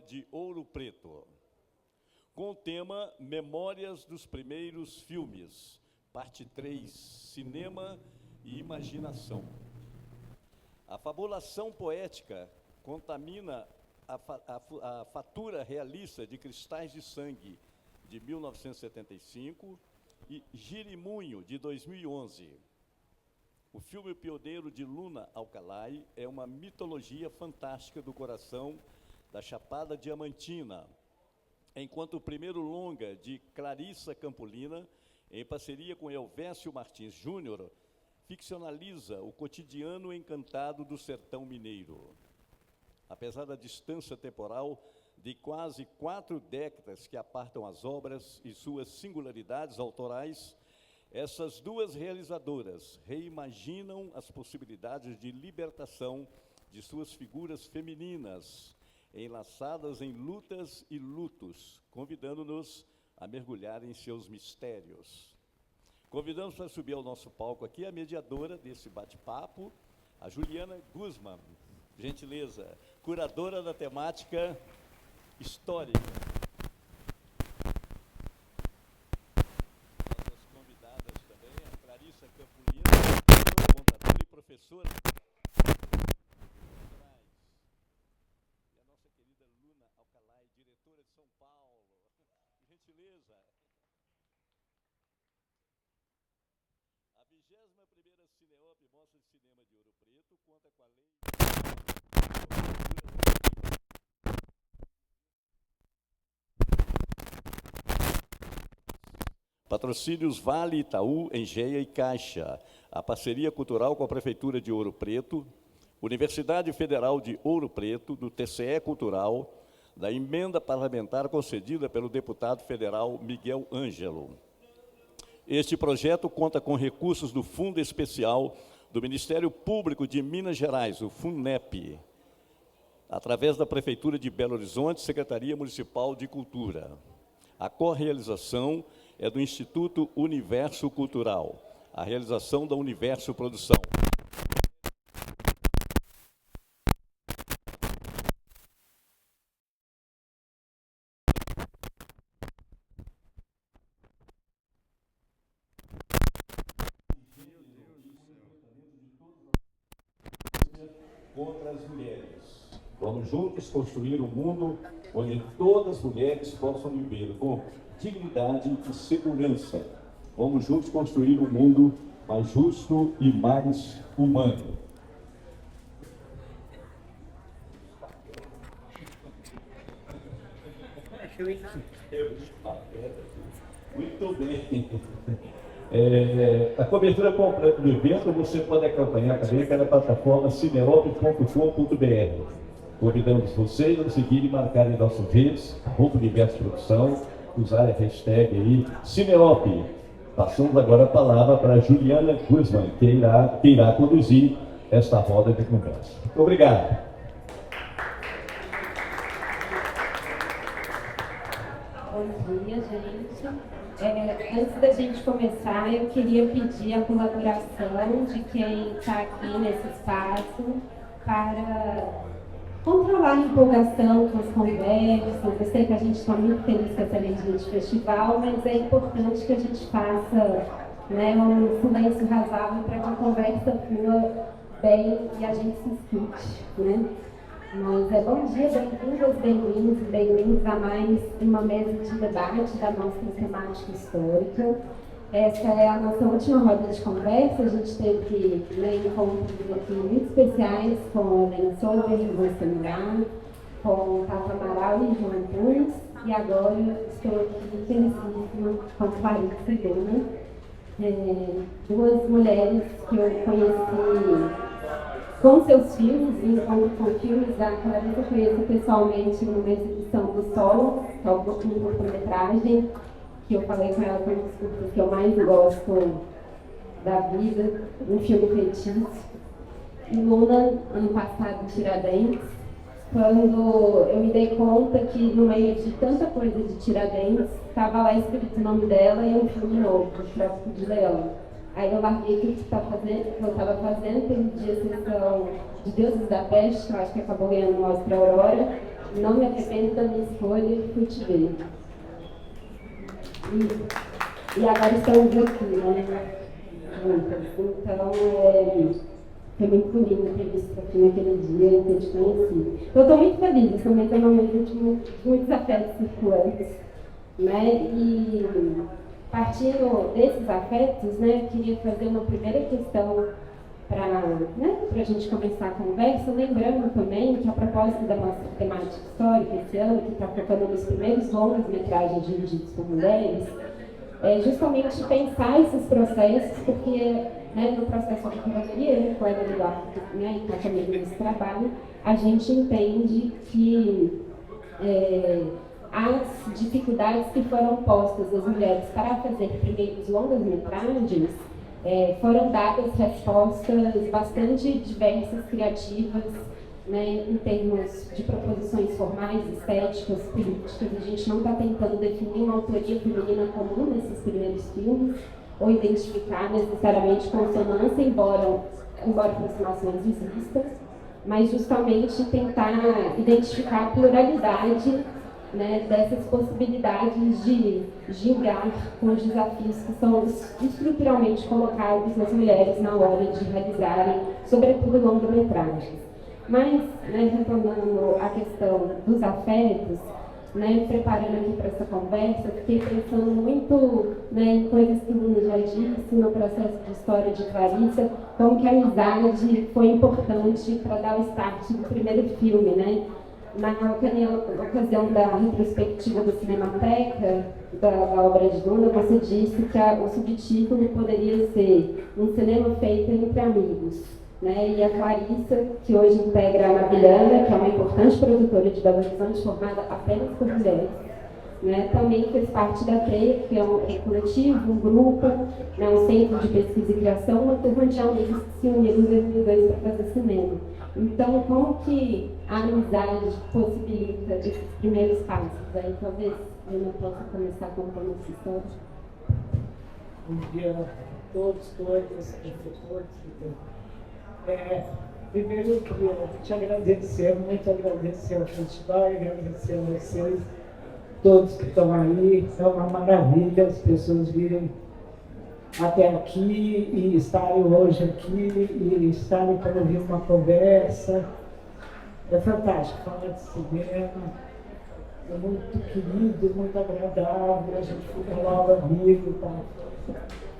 de Ouro Preto, com o tema Memórias dos Primeiros Filmes, parte 3, Cinema e Imaginação. A fabulação poética contamina a fatura realista de Cristais de Sangue, de 1975, e Girimunho, de 2011. O filme pioneiro de Luna Alcalay é uma mitologia fantástica do coração da Chapada Diamantina, enquanto o primeiro longa de Clarissa Campolina, em parceria com Elvésio Martins Júnior, ficcionaliza o cotidiano encantado do sertão mineiro. Apesar da distância temporal de quase 4 décadas que apartam as obras e suas singularidades autorais, essas duas realizadoras reimaginam as possibilidades de libertação de suas figuras femininas, enlaçadas em lutas e lutos, convidando-nos a mergulhar em seus mistérios. Convidamos para subir ao nosso palco aqui a mediadora desse bate-papo, a Juliana Guzman, gentileza, curadora da temática histórica. Nossas convidadas também, a Clarissa Campolina, contadora e professora. E a nossa querida Luna Alcalay, diretora de São Paulo. Gentileza. A 21ª Cineop Mostra de Cinema de Ouro Preto conta com a lei... Patrocínios Vale, Itaú, Engeia e Caixa. A parceria cultural com a Prefeitura de Ouro Preto, Universidade Federal de Ouro Preto, do TCE Cultural, da emenda parlamentar concedida pelo deputado federal Miguel Ângelo. Este projeto conta com recursos do Fundo Especial do Ministério Público de Minas Gerais, o FUNEP, através da Prefeitura de Belo Horizonte, Secretaria Municipal de Cultura. A correalização é do Instituto Universo Cultural, a realização da Universo Produção. Contra as mulheres. Vamos juntos construir um mundo onde todas as mulheres possam viver com dignidade e segurança. Vamos juntos construir um mundo mais justo e mais humano. Muito bem. A cobertura completa do evento você pode acompanhar também pela plataforma cineop.com.br. Convidamos vocês a seguir e marcarem nossas redes, @Universo Produção, usar a hashtag aí, Cineop. Passamos agora a palavra para a Juliana Guzman, que irá conduzir esta roda de conversa. Muito obrigado. Bom dia, gente. Antes da gente começar, eu queria pedir a colaboração de quem está aqui nesse espaço para controlar a empolgação com as conversas. Eu sei que a gente está muito feliz com essa energia de festival, mas é importante que a gente faça, né, um silêncio razoável para que a conversa flua bem e a gente se escute, né? Mas bom dia, bem-vindas, bem-vindos e bem-vindos a mais uma mesa de debate da nossa temática histórica. Essa é a nossa última roda de conversa. A gente teve, né, encontros aqui muito especiais com a Helena Souza e José Seminar, com Tata Amaral e João Antunes, e agora estou aqui felicíssima com a Clarissa Guna, duas mulheres que eu conheci com seus filmes, e encontro com filmes da Clarissa, eu conheço pessoalmente numa exibição do Solo, que é um curta-metragem, que eu falei com ela, foi um dos curtas que eu mais gosto da vida, um filme feitiço. E Luna, ano passado, em Tiradentes, quando eu me dei conta que no meio de tanta coisa de Tiradentes, estava lá escrito o nome dela e um filme novo, O Tráfico de Leão. Aí eu larguei tudo que eu estava fazendo, perdi a sessão de Deuses da Peste, que eu acho que acabou ganhando o Oscar Aurora, não me arrependo da minha escolha e fui te ver. E agora estamos aqui, né? Juntas. Então, foi muito bonito ter visto aqui naquele dia e ter te conhecido. Eu estou muito feliz, essa mesa é uma mesa de muitos afetos circulantes, né? E partindo desses afetos, né, eu queria fazer uma primeira questão para a gente começar a conversa, lembrando também que a proposta da nossa temática histórica esse ano, que está focando nos primeiros longas-metragens dirigidos por mulheres, é justamente pensar esses processos, porque no processo de curadoria, com a Eva Duarte, e com a Camila nesse trabalho, a gente entende que as dificuldades que foram postas às mulheres para fazer primeiros longas-metragens foram dadas respostas bastante diversas, criativas, né, em termos de proposições formais, estéticas, políticas. A gente não está tentando definir uma autoria feminina comum nesses primeiros filmes, ou identificar necessariamente consonância, embora aproximações existam, mas justamente tentar identificar a pluralidade, né, dessas possibilidades de gingar com os desafios que são estruturalmente colocados nas mulheres na hora de realizarem, sobretudo, longa-metragens. Mas, retornando à questão dos afetos, preparando aqui para essa conversa, fiquei pensando muito em coisas que o Luna já disse no processo de história de Clarissa, como que a amizade foi importante para dar o start do primeiro filme, né? Na ocasião da retrospectiva do Cinemateca, da obra de Luna, você disse que o subtítulo poderia ser Um Cinema Feito Entre Amigos. Né? E a Clarissa, que hoje integra a Navilhana, que é uma importante produtora de Belo Horizonte, formada apenas por mulheres, né? Também fez parte da TREIA, que é um coletivo, um grupo, né? Um centro de pesquisa e criação, uma turma de amigos que se uniram em 2002 para fazer cinema. Então, como que a amizade possibilita esses primeiros passos? Aí, talvez eu não possa começar contando essa história. Bom dia a todos, todas, professores. Primeiro eu queria te agradecer, muito agradecer ao festival, agradecer a vocês, todos que estão aí. É uma maravilha as pessoas virem até aqui e estarem hoje aqui e estarem para ouvir uma conversa. É fantástico falar de cinema, é muito querido, muito agradável, a gente fica logo amigo, tá?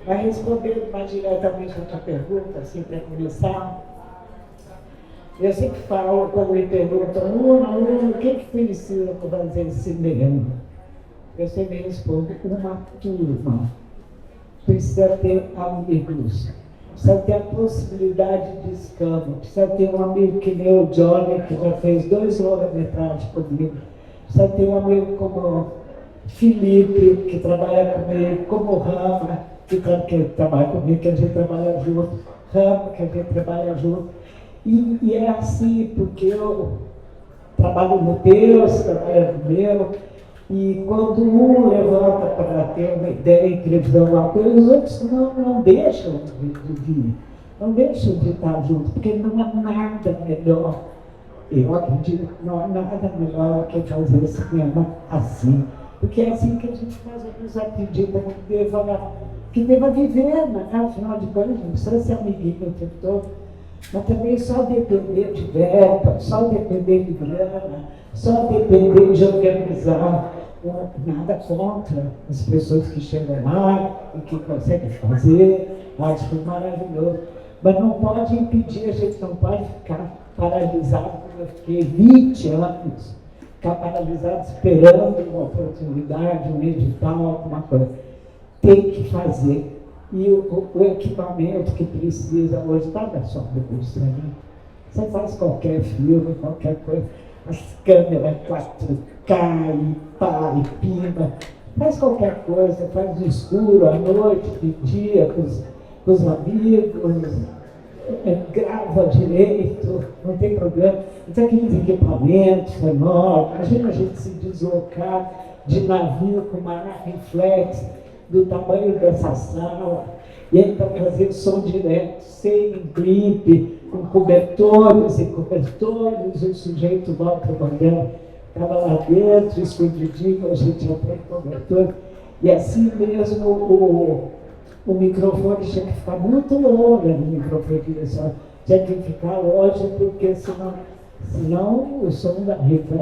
Mas respondendo mais diretamente a tua pergunta, assim, para começar, eu sempre falo, quando me perguntam, o que precisa para fazer cinema? Eu sempre respondo, uma turma. Precisa ter amigos, precisa ter a possibilidade de escambo, precisa ter um amigo que nem o Johnny, que já fez 2 longa-metragens comigo, precisa ter um amigo como Felipe, que trabalha comigo, como Rama, que trabalha comigo, que a gente trabalha junto, Rama, que a gente trabalha junto. E é assim, porque eu trabalho no Deus, trabalho no meu, e quando um levanta para ter uma ideia e televisão, alguma coisa, os outros não deixam de vir, não deixam de estar juntos, porque não há nada melhor. Eu acredito que não há nada melhor que fazer cinema assim. Porque é assim que a gente mais ou menos acredita que deva viver, né? Afinal de contas, não precisa ser amiguinho o tempo todo, mas também só depender de verba, só depender de grana, só depender de organizar. Nada contra as pessoas que chegam lá e que conseguem fazer, acho que é maravilhoso. Mas não pode impedir, a gente não pode ficar paralisado, como eu fiquei 20 anos, ficar paralisado esperando uma oportunidade, um edital, alguma coisa. Tem que fazer. E o equipamento que precisa hoje está na sua indústria, né? Você faz qualquer filme, qualquer coisa, as câmeras 4K e pá e pima, faz qualquer coisa, faz no escuro, à noite, de dia, com os amigos, grava direito, não tem problema. Então aqueles equipamentos enormes, imagina a gente se deslocar de navio com uma reflex do tamanho dessa sala, e aí para fazer som direto, sem clipe, com cobertores e cobertores, o sujeito volta mandando Estava lá dentro, escondidinho, a gente já foi cobertor. E assim mesmo o microfone tinha que ficar muito longo no microfone de direção. Tinha que ficar longe, porque senão o som da rifa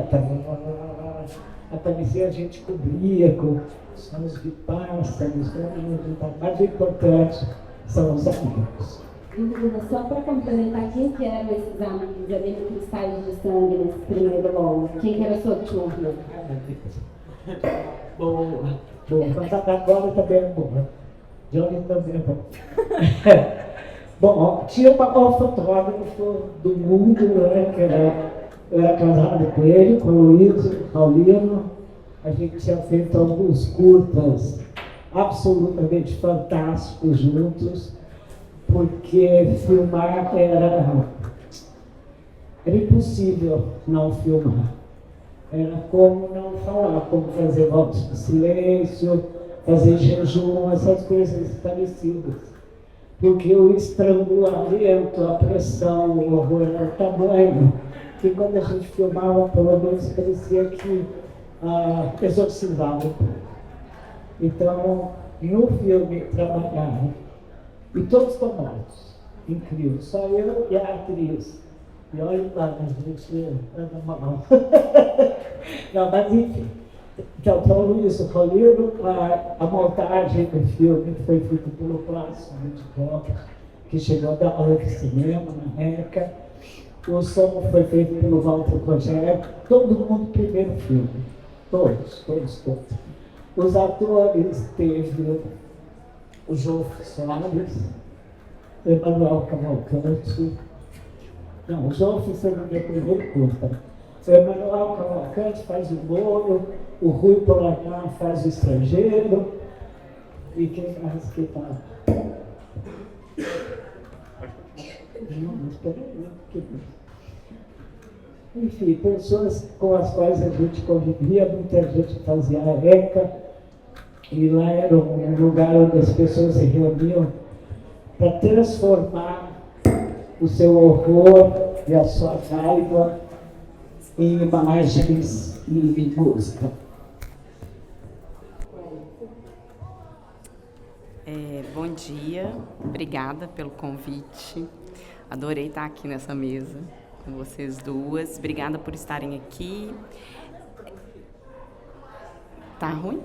aparecia, a gente cobria com sons de pássaros, mas o importante são os amigos. Menina, só para complementar, quem que eram esses amigos ali no Cristais de Sangue nesse primeiro longo? Quem que era a sua turma? Boa, mas agora também é boa. Johnny também é bom. Bom, tinha um fotógrafo do mundo, né, que eu era casado com ele, com o Luiz Paulino. A gente tinha feito alguns curtas absolutamente fantásticos juntos, porque filmar era impossível não filmar. Era como não falar, como fazer votos de silêncio, fazer jejum, essas coisas parecidas. Porque o estrangulamento, a pressão, o horror era o tamanho, que quando a gente filmava, pelo menos parecia que exorcizava. Então, no filme trabalharam, e todos estão mortos, incrível, só eu e a atriz. E olha lá, a gente anda mal. Não, mas enfim. Então, para o Luiz Paulino, a montagem do filme foi feita pelo Plácido de Costa, que chegou a dar aula de cinema na ECA. O som foi feito pelo Walter Rogério, todo mundo primeiro filme. Todos. Os atores teve o João Soares, o Emanuel Cavalcante. Não, o João foi no meu primeiro curta. O Emanuel Cavalcante faz o Moro, o Rui Polanhar faz o Estrangeiro. E quem mais que tá? Não, mas peraí, enfim, pessoas com as quais a gente convivia, muita gente fazia a ECA, e lá era um lugar onde as pessoas se reuniam para transformar o seu horror e a sua raiva em imagens e em música. Bom dia, obrigada pelo convite. Adorei estar aqui nessa mesa com vocês duas. Obrigada por estarem aqui. Tá ruim?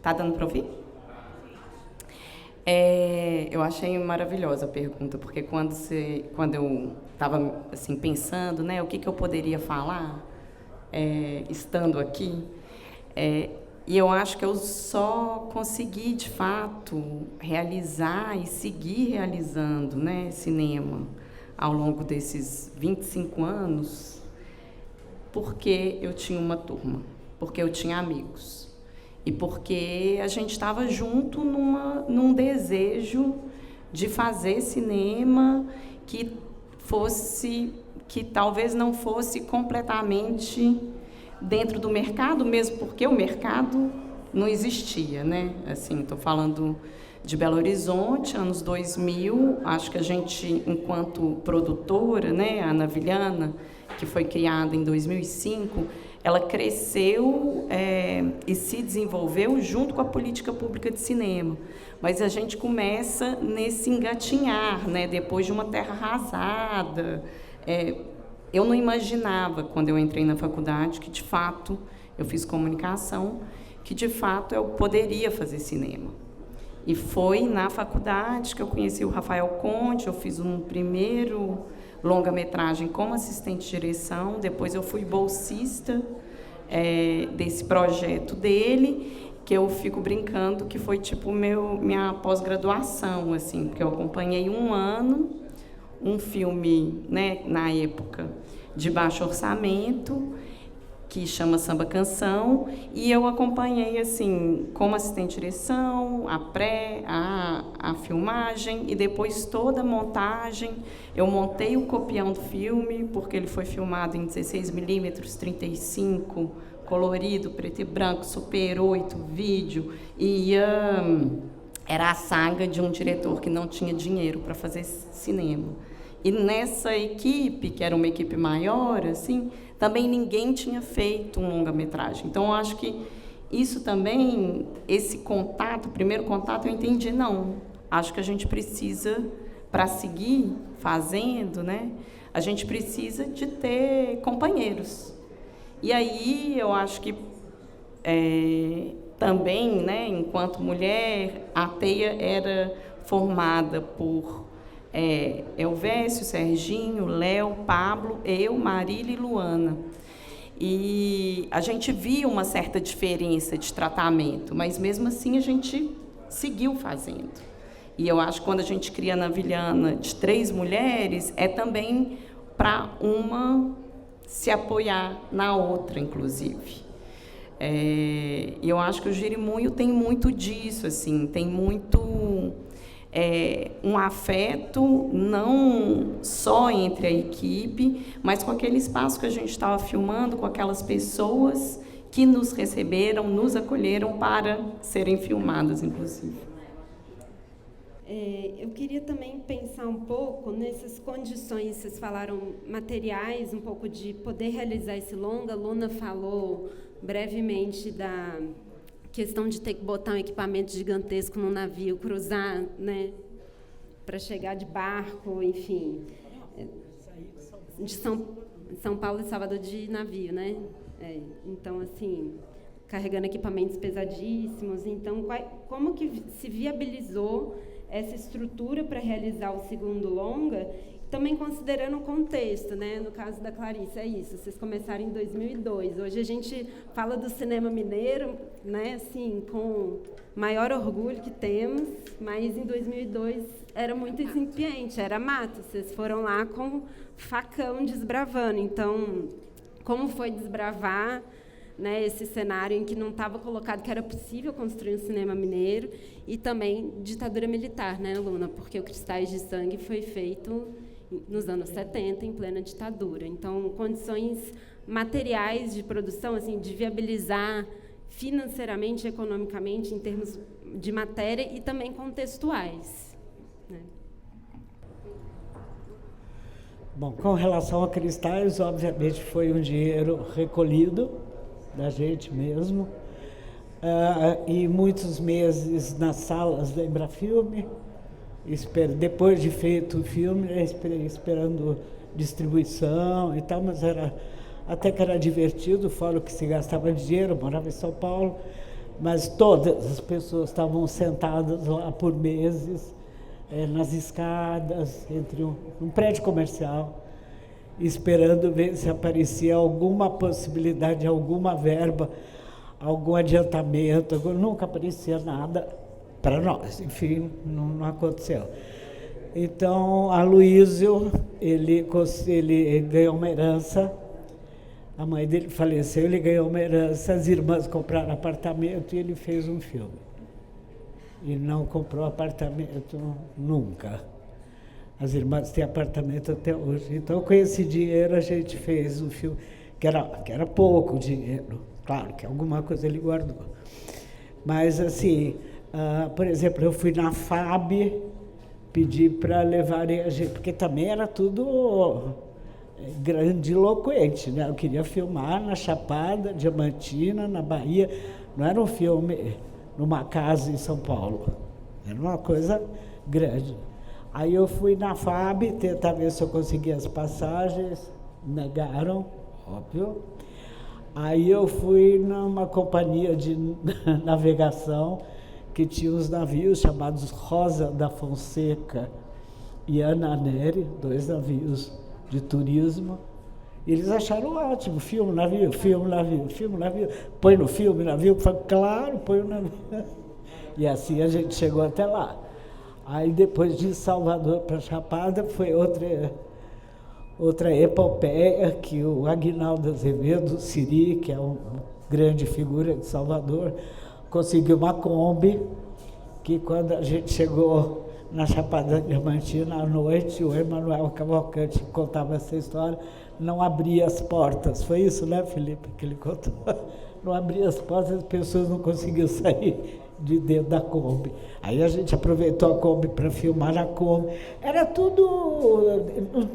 Tá dando para ouvir? Eu achei maravilhosa a pergunta, porque quando eu estava assim, pensando, né, o que eu poderia falar estando aqui, e eu acho que eu só consegui, de fato, realizar e seguir realizando, né, cinema ao longo desses 25 anos, porque eu tinha uma turma, porque eu tinha amigos. E porque a gente estava junto num desejo de fazer cinema que talvez não fosse completamente dentro do mercado, mesmo porque o mercado não existia, né? Assim, estou falando de Belo Horizonte, anos 2000, acho que a gente, enquanto produtora, né, a Navilhana, que foi criada em 2005, ela cresceu e se desenvolveu junto com a política pública de cinema. Mas a gente começa nesse engatinhar, né, depois de uma terra arrasada. Eu não imaginava, quando eu entrei na faculdade, que, de fato, eu fiz comunicação, que, de fato, eu poderia fazer cinema. E foi na faculdade que eu conheci o Rafael Conte, eu fiz um primeiro longa-metragem como assistente de direção, depois eu fui bolsista desse projeto dele, que eu fico brincando que foi tipo minha pós-graduação, assim, porque eu acompanhei um ano, um filme, né, na época, de baixo orçamento, que chama Samba Canção, e eu acompanhei, assim, como assistente de direção, a filmagem, e depois toda a montagem. Eu montei o copião do filme, porque ele foi filmado em 16mm, 35, colorido, preto e branco, Super 8, vídeo, e era a saga de um diretor que não tinha dinheiro para fazer cinema. E nessa equipe, que era uma equipe maior, assim, também ninguém tinha feito um longa-metragem. Então, eu acho que isso também, esse contato, o primeiro contato, eu entendi, não. Acho que a gente precisa, para seguir fazendo, né, a gente precisa de ter companheiros. E aí, eu acho que também, né, enquanto mulher, a TEIA era formada por Elvésio, Serginho, Léo, Pablo, eu, Marília e Luana. E a gente via uma certa diferença de tratamento, mas mesmo assim a gente seguiu fazendo. E eu acho que quando a gente cria a Navilhana de 3 mulheres, é também para uma se apoiar na outra, inclusive. E eu acho que o Jirimunho tem muito disso, assim, tem muito um afeto, não só entre a equipe, mas com aquele espaço que a gente estava filmando, com aquelas pessoas que nos receberam, nos acolheram para serem filmadas, inclusive. Eu queria também pensar um pouco nessas condições, vocês falaram materiais, um pouco de poder realizar esse longa. A Luna falou brevemente da questão de ter que botar um equipamento gigantesco no navio, cruzar, né, para chegar de barco, enfim. De São Paulo e Salvador de navio, né? Então, assim, carregando equipamentos pesadíssimos. Então, como que se viabilizou essa estrutura para realizar o segundo longa, também considerando o contexto, né? No caso da Clarice, é isso, vocês começaram em 2002. Hoje a gente fala do cinema mineiro, né? Assim, com maior orgulho que temos, mas em 2002 era muito incipiente, era mato. Vocês foram lá com facão desbravando. Então, como foi desbravar, né, esse cenário em que não estava colocado que era possível construir um cinema mineiro, e também ditadura militar, né, Luna? Porque o Cristais de Sangue foi feito nos anos 70, em plena ditadura. Então, condições materiais de produção, assim, de viabilizar financeiramente, economicamente, em termos de matéria, e também contextuais, né? Bom, com relação a Cristais, obviamente foi um dinheiro recolhido da gente mesmo, e muitos meses nas salas da Embrafilme, depois de feito o filme, esperando distribuição e tal, mas até que era divertido, fora o que se gastava de dinheiro. Eu morava em São Paulo, mas todas as pessoas estavam sentadas lá por meses, nas escadas, entre um prédio comercial, esperando ver se aparecia alguma possibilidade, alguma verba, algum adiantamento. Nunca aparecia nada para nós, enfim, não aconteceu. Então, Aloísio, ele ganhou uma herança, a mãe dele faleceu, ele ganhou uma herança, as irmãs compraram apartamento e ele fez um filme. E não comprou apartamento nunca. As irmãs têm apartamento até hoje. Então, com esse dinheiro, a gente fez um filme, que era pouco dinheiro. Claro que alguma coisa ele guardou. Mas, assim, por exemplo, eu fui na FAB pedir para levarem a gente, porque também era tudo grandiloquente, né? Eu queria filmar na Chapada Diamantina, na Bahia. Não era um filme numa casa em São Paulo. Era uma coisa grande. Aí eu fui na FAB tentar ver se eu conseguia as passagens, negaram, óbvio. Aí eu fui numa companhia de navegação que tinha uns navios chamados Rosa da Fonseca e Ana Neri, 2 navios de turismo. E eles acharam ótimo, filme, navio, filme, navio, filme, navio. Põe no filme, navio. Eu falei, claro, põe no navio. E assim a gente chegou até lá. Aí, depois de Salvador para Chapada, foi outra epopeia que o Aguinaldo Azevedo, Siri, que é uma grande figura de Salvador, conseguiu uma Kombi, que quando a gente chegou na Chapada Diamantina à noite, o Emanuel Cavalcante contava essa história, não abria as portas. Foi isso, né, Felipe, que ele contou? Não abria as portas, as pessoas não conseguiam sair. de dentro da Kombi. Aí a gente aproveitou a Kombi para filmar na Kombi. Era tudo,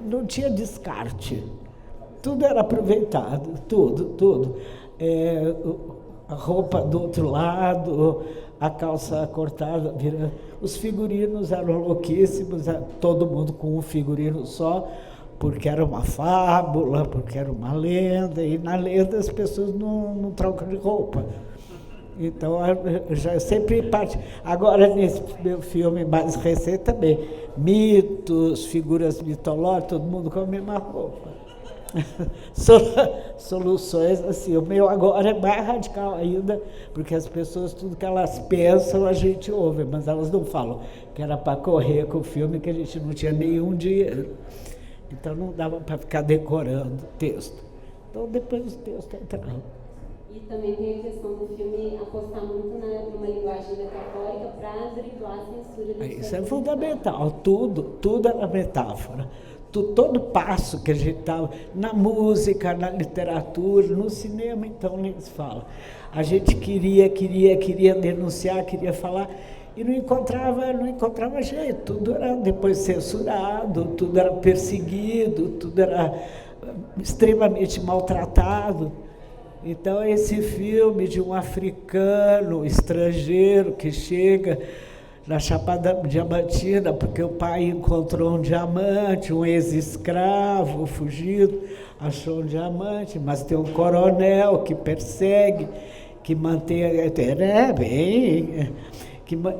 não tinha descarte. Tudo era aproveitado, tudo. A roupa do outro lado, a calça cortada, virando. Os figurinos eram louquíssimos, todo mundo com um figurino só, porque era uma fábula, porque era uma lenda, e na lenda as pessoas não trocam de roupa. Então, já sempre parte. Agora, nesse meu filme mais recente também, mitos, figuras mitológicas, todo mundo com a mesma roupa. Soluções assim. O meu agora é mais radical ainda, porque as pessoas, tudo que elas pensam, a gente ouve, mas elas não falam que era para correr com o filme, que a gente não tinha nenhum dinheiro. Então não dava para ficar decorando texto. Então depois o texto entrava. E também tem a questão do filme apostar muito numa linguagem metafórica para driblar a censura. Isso é fundamental. Tudo era metáfora. Todo passo que a gente estava, na música, na literatura, no cinema, então nem se fala. A gente queria denunciar, queria falar, e não encontrava jeito. Tudo era depois censurado, tudo era perseguido, tudo era extremamente maltratado. Então, esse filme de um africano estrangeiro que chega na Chapada Diamantina, porque o pai encontrou um diamante, um ex-escravo fugido, achou um diamante, mas tem um coronel que persegue, que mantém,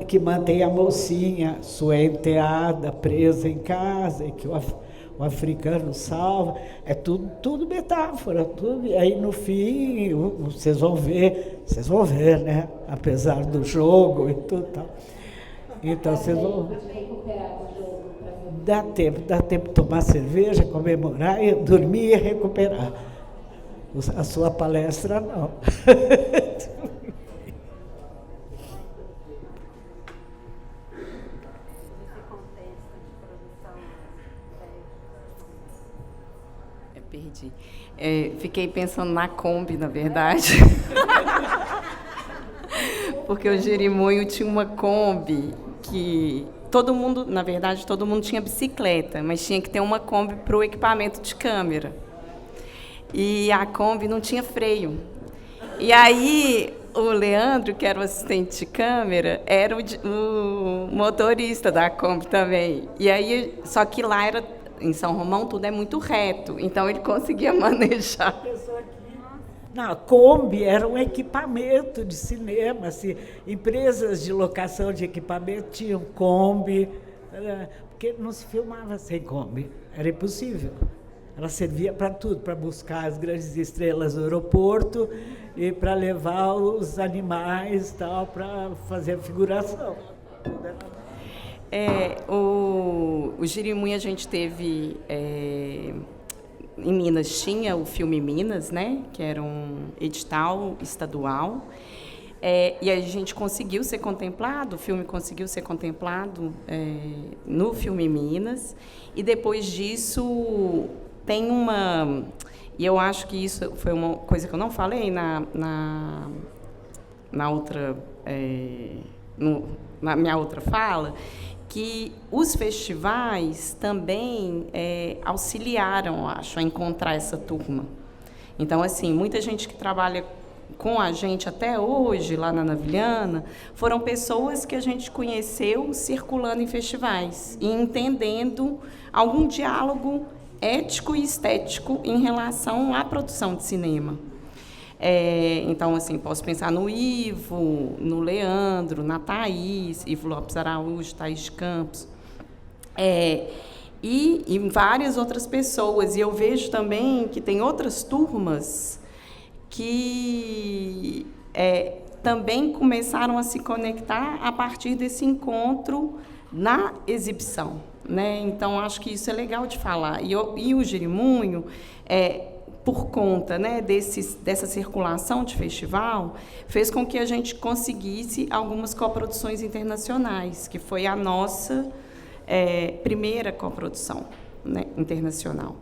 que mantém a mocinha, sua enteada, presa em casa, e que o africano salva. É tudo metáfora, tudo. E aí, no fim, vocês vão ver, né? Apesar do jogo e tudo tal. Então, vocês vão... Dá tempo de tomar cerveja, comemorar, dormir e recuperar. A sua palestra, não. Perdi. Fiquei pensando na Kombi, na verdade. Porque o Jerimonho tinha uma Kombi que todo mundo tinha bicicleta, mas tinha que ter uma Kombi para o equipamento de câmera. E a Kombi não tinha freio. E aí o Leandro, que era o assistente de câmera, era o motorista da Kombi também. E aí, só que lá em São Romão tudo é muito reto, então ele conseguia manejar. Não, a Kombi era um equipamento de cinema, assim, empresas de locação de equipamento tinham Kombi, porque não se filmava sem Kombi, era impossível. Ela servia para tudo, para buscar as grandes estrelas no aeroporto e para levar os animais tal, para fazer a figuração. O Jerimonho a gente teve... em Minas tinha o filme Minas, né, que era um edital estadual, e a gente conseguiu ser contemplado, o filme conseguiu ser contemplado no filme Minas, e depois disso tem e eu acho que isso foi uma coisa que eu não falei na outra, na minha outra fala, que os festivais também auxiliaram, acho, a encontrar essa turma. Então, assim, muita gente que trabalha com a gente até hoje, lá na Navilhana, foram pessoas que a gente conheceu circulando em festivais e entendendo algum diálogo ético e estético em relação à produção de cinema. Então, assim, posso pensar no Ivo, no Leandro, na Thaís, Ivo Lopes Araújo, Thaís Campos, e em várias outras pessoas. E eu vejo também que tem outras turmas que também começaram a se conectar a partir desse encontro na exibição, né? Então, acho que isso é legal de falar. E o Jerimonho, por conta, né, dessa circulação de festival, fez com que a gente conseguisse algumas coproduções internacionais, que foi a nossa primeira coprodução, né, internacional.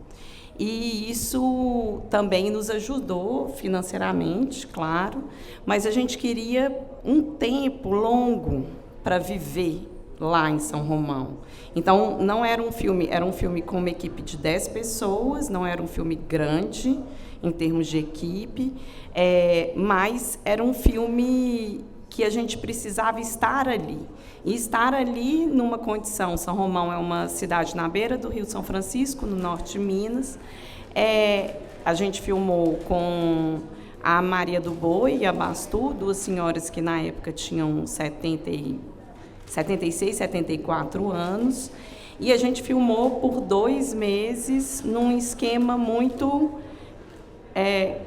E isso também nos ajudou financeiramente, claro, mas a gente queria um tempo longo para viver lá em São Romão. Então, não era um filme com uma equipe de 10 pessoas, não era um filme grande em termos de equipe, mas era um filme que a gente precisava estar ali. E estar ali numa condição... São Romão é uma cidade na beira do Rio São Francisco, no norte de Minas. A gente filmou com a Maria do Boi e a Bastu, duas senhoras que, na época, tinham 76, 74 anos. E a gente filmou por 2 meses, num esquema muito...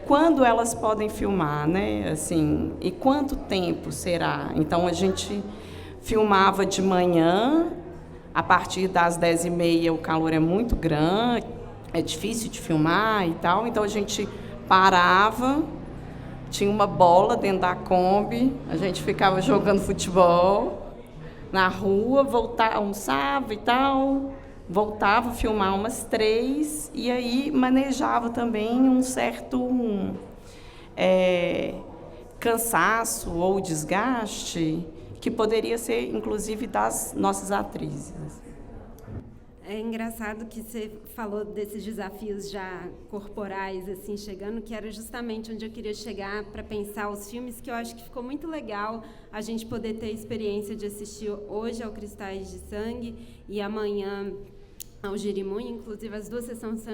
quando elas podem filmar, né? Assim, e quanto tempo será? Então, a gente filmava de manhã, a partir das 10h30 o calor é muito grande, é difícil de filmar e tal, então a gente parava, tinha uma bola dentro da Kombi, a gente ficava jogando futebol na rua, almoçava e tal, voltava a filmar umas 3, e aí manejava também um certo cansaço ou desgaste, que poderia ser, inclusive, das nossas atrizes. É engraçado que você falou desses desafios já corporais, assim, chegando, que era justamente onde eu queria chegar para pensar os filmes, que eu acho que ficou muito legal a gente poder ter a experiência de assistir hoje ao Cristais de Sangue e amanhã ao Jirimunho. Inclusive, as duas sessões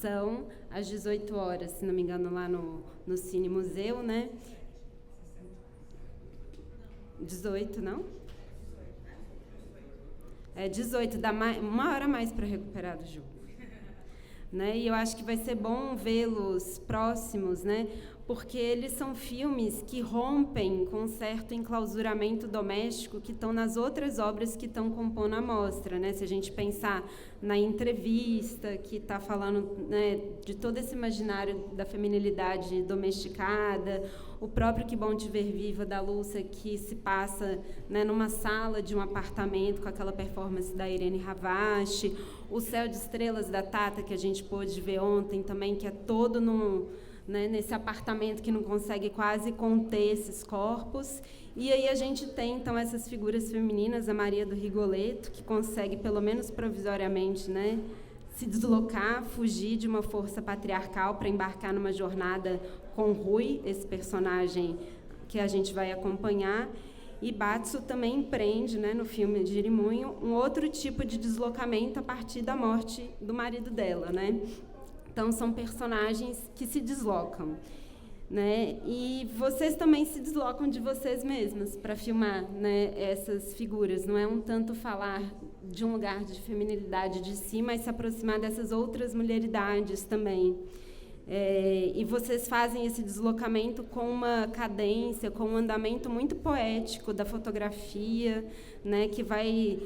são às 18 horas, se não me engano, lá no Cine Museu, né? 18, não? 18, dá uma hora a mais para recuperar do jogo. Né? E eu acho que vai ser bom vê-los próximos, né? Porque eles são filmes que rompem com um certo enclausuramento doméstico que estão nas outras obras que estão compondo a mostra, né? Se a gente pensar na entrevista, que está falando, né, de todo esse imaginário da feminilidade domesticada, o próprio Que Bom Te Ver Viva, da Lúcia, que se passa, né, numa sala de um apartamento com aquela performance da Irene Havashi, O Céu de Estrelas, da Tata, que a gente pôde ver ontem também, que é todo nesse apartamento que não consegue quase conter esses corpos. E aí a gente tem, então, essas figuras femininas, a Maria do Rigoletto, que consegue, pelo menos provisoriamente, né, se deslocar, fugir de uma força patriarcal para embarcar numa jornada com Rui, esse personagem que a gente vai acompanhar. E Batsu também empreende, né, no filme de Jirimunho, um outro tipo de deslocamento a partir da morte do marido dela, né? Então, são personagens que se deslocam, né? E vocês também se deslocam de vocês mesmas para filmar, né, essas figuras. Não é um tanto falar de um lugar de feminilidade de si, mas se aproximar dessas outras mulheridades também. E vocês fazem esse deslocamento com uma cadência, com um andamento muito poético da fotografia, né, que vai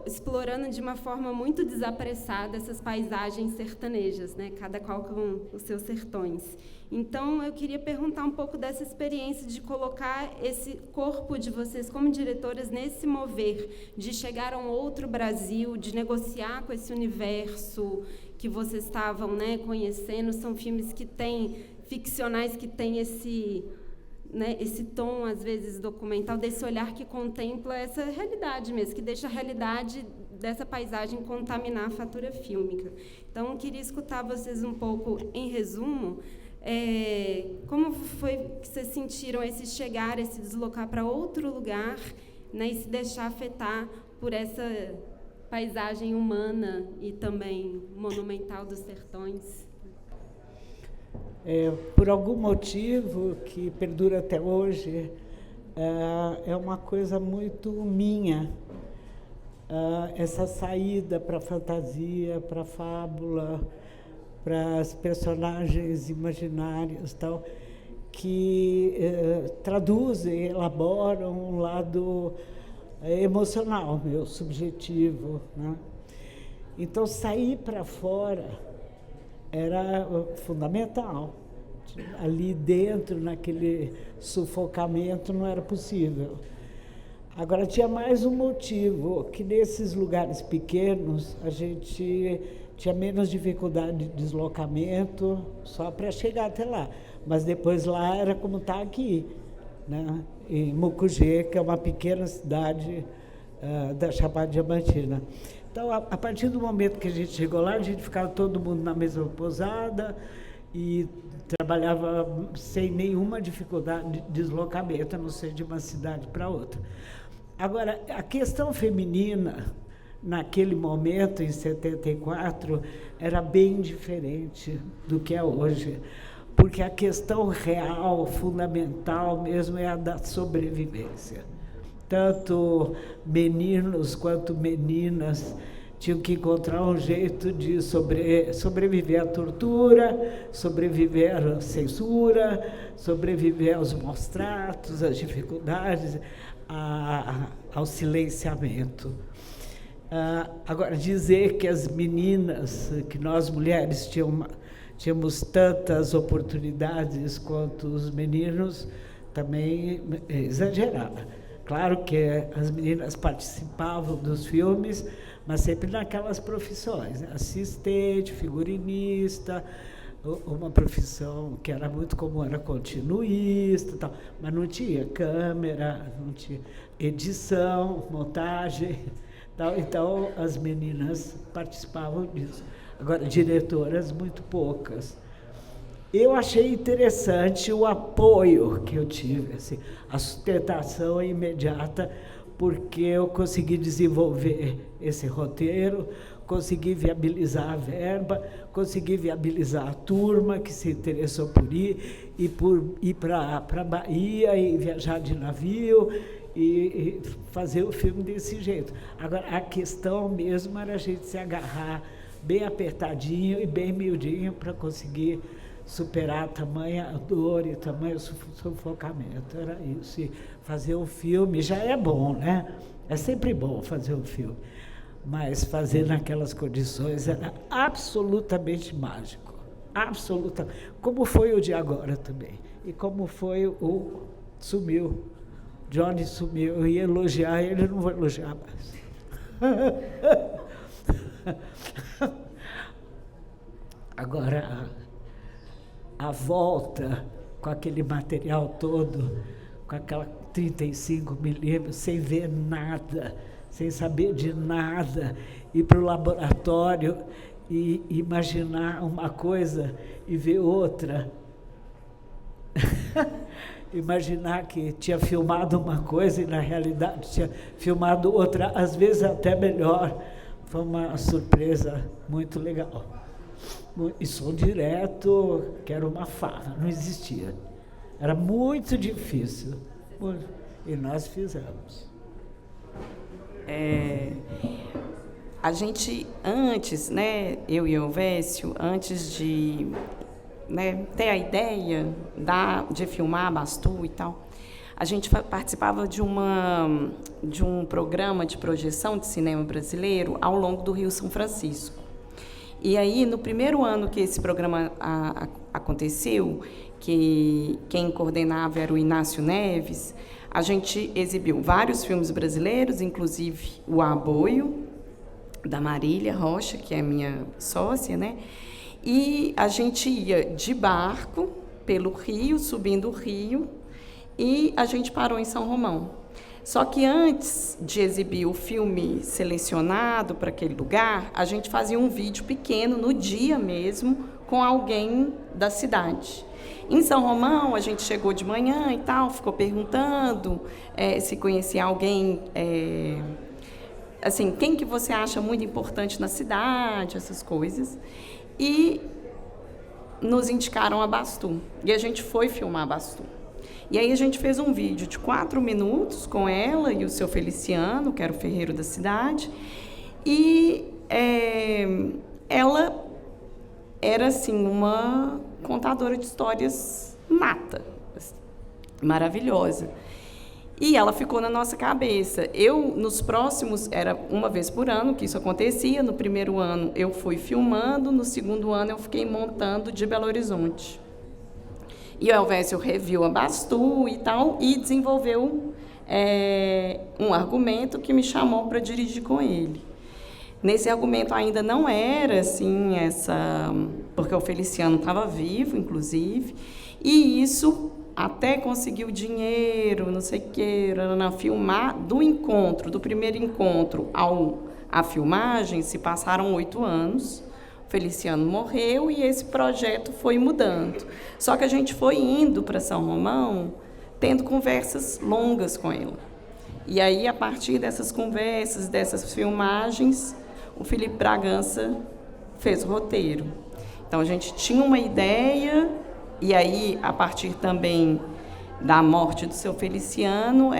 explorando de uma forma muito desapressada essas paisagens sertanejas, né, cada qual com os seus sertões. Então, eu queria perguntar um pouco dessa experiência de colocar esse corpo de vocês como diretoras nesse mover, de chegar a um outro Brasil, de negociar com esse universo que vocês estavam, né, conhecendo. São filmes que têm, ficcionais, que têm esse, né, esse tom, às vezes, documental, desse olhar que contempla essa realidade mesmo, que deixa a realidade dessa paisagem contaminar a fatura fílmica. Então, eu queria escutar vocês um pouco, em resumo, como foi que vocês sentiram esse chegar, esse deslocar para outro lugar, né, e se deixar afetar por essa paisagem humana e também monumental dos sertões? Por algum motivo que perdura até hoje, é uma coisa muito minha, essa saída para a fantasia, para a fábula, para as personagens imaginárias, tal, que traduzem, elaboram um lado emocional, meu, subjetivo, né? Então, sair para fora era fundamental. Ali dentro, naquele sufocamento, não era possível. Agora, tinha mais um motivo, que nesses lugares pequenos a gente tinha menos dificuldade de deslocamento só para chegar até lá. Mas depois lá era como está aqui, né? Em Mucugê, que é uma pequena cidade da Chapada Diamantina. Então, a partir do momento que a gente chegou lá, a gente ficava todo mundo na mesma pousada e trabalhava sem nenhuma dificuldade de deslocamento, a não ser de uma cidade para outra. Agora, a questão feminina, naquele momento, em 74, era bem diferente do que é hoje, porque a questão real, fundamental mesmo, é a da sobrevivência. Tanto meninos quanto meninas tinham que encontrar um jeito de sobreviver à tortura, sobreviver à censura, sobreviver aos maus tratos, às dificuldades, ao silenciamento. Agora, dizer que as meninas, que nós mulheres tínhamos tantas oportunidades quanto os meninos, também é exagerar. Claro que as meninas participavam dos filmes, mas sempre naquelas profissões, né? Assistente, figurinista, uma profissão que era muito comum, era continuista, tal, mas não tinha câmera, não tinha edição, montagem, tal, então as meninas participavam disso. Agora, diretoras, muito poucas. Eu achei interessante o apoio que eu tive, assim, a sustentação imediata, porque eu consegui desenvolver esse roteiro, consegui viabilizar a verba, consegui viabilizar a turma que se interessou por ir para a Bahia e viajar de navio e fazer o filme desse jeito. Agora, a questão mesmo era a gente se agarrar bem apertadinho e bem miudinho para conseguir superar tamanha dor e tamanho sufocamento. Era isso. E fazer o filme já é bom, né? É sempre bom fazer um filme. Mas fazer naquelas condições era absolutamente mágico. Absolutamente. Como foi o de agora também. E como foi o Sumiu. Johnny sumiu. Eu ia elogiar ele, não vou elogiar mais. Agora, a volta com aquele material todo, com aquela 35 milímetros, sem ver nada, sem saber de nada, ir para o laboratório e imaginar uma coisa e ver outra. Imaginar que tinha filmado uma coisa e, na realidade, tinha filmado outra, às vezes até melhor. Foi uma surpresa muito legal. E som direto, que era uma farra, não existia. Era muito difícil. E nós fizemos. A gente, antes, né, eu e o Elvésio, antes de, né, ter a ideia de filmar Bastu e tal, a gente participava de um programa de projeção de cinema brasileiro ao longo do Rio São Francisco. E aí, no primeiro ano que esse programa aconteceu, que quem coordenava era o Inácio Neves, a gente exibiu vários filmes brasileiros, inclusive o Aboio, da Marília Rocha, que é minha sócia, né? E a gente ia de barco pelo rio, subindo o rio, e a gente parou em São Romão. Só que antes de exibir o filme selecionado para aquele lugar, a gente fazia um vídeo pequeno, no dia mesmo, com alguém da cidade. Em São Romão, a gente chegou de manhã e tal, ficou perguntando se conhecia alguém, assim, quem que você acha muito importante na cidade, essas coisas. E nos indicaram a Bastu. E a gente foi filmar a Bastu. E aí a gente fez um vídeo de 4 minutos com ela e o seu Feliciano, que era o ferreiro da cidade, e ela era, assim, uma contadora de histórias nata, maravilhosa. E ela ficou na nossa cabeça. Nos próximos, era uma vez por ano que isso acontecia. No primeiro ano eu fui filmando, no segundo ano eu fiquei montando de Belo Horizonte. E o Elvésio reviu a Bastu e tal, e desenvolveu um argumento que me chamou para dirigir com ele. Nesse argumento ainda não era assim, porque o Feliciano estava vivo, inclusive, e isso até conseguiu dinheiro, não sei o quê, filmar do primeiro encontro à filmagem, se passaram 8 anos. O Feliciano morreu e esse projeto foi mudando. Só que a gente foi indo para São Romão, tendo conversas longas com ela. E aí, a partir dessas conversas, dessas filmagens, o Felipe Bragança fez o roteiro. Então, a gente tinha uma ideia, e aí, a partir também da morte do seu Feliciano,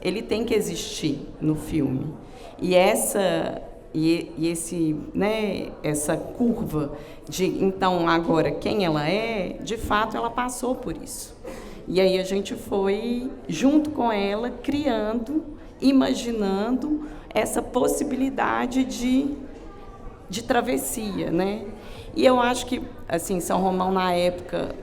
ele tem que existir no filme. E essa curva de, então, agora, quem ela é, de fato, ela passou por isso. E aí a gente foi, junto com ela, criando, imaginando essa possibilidade de travessia, né? E eu acho que, assim, São Romão, na época,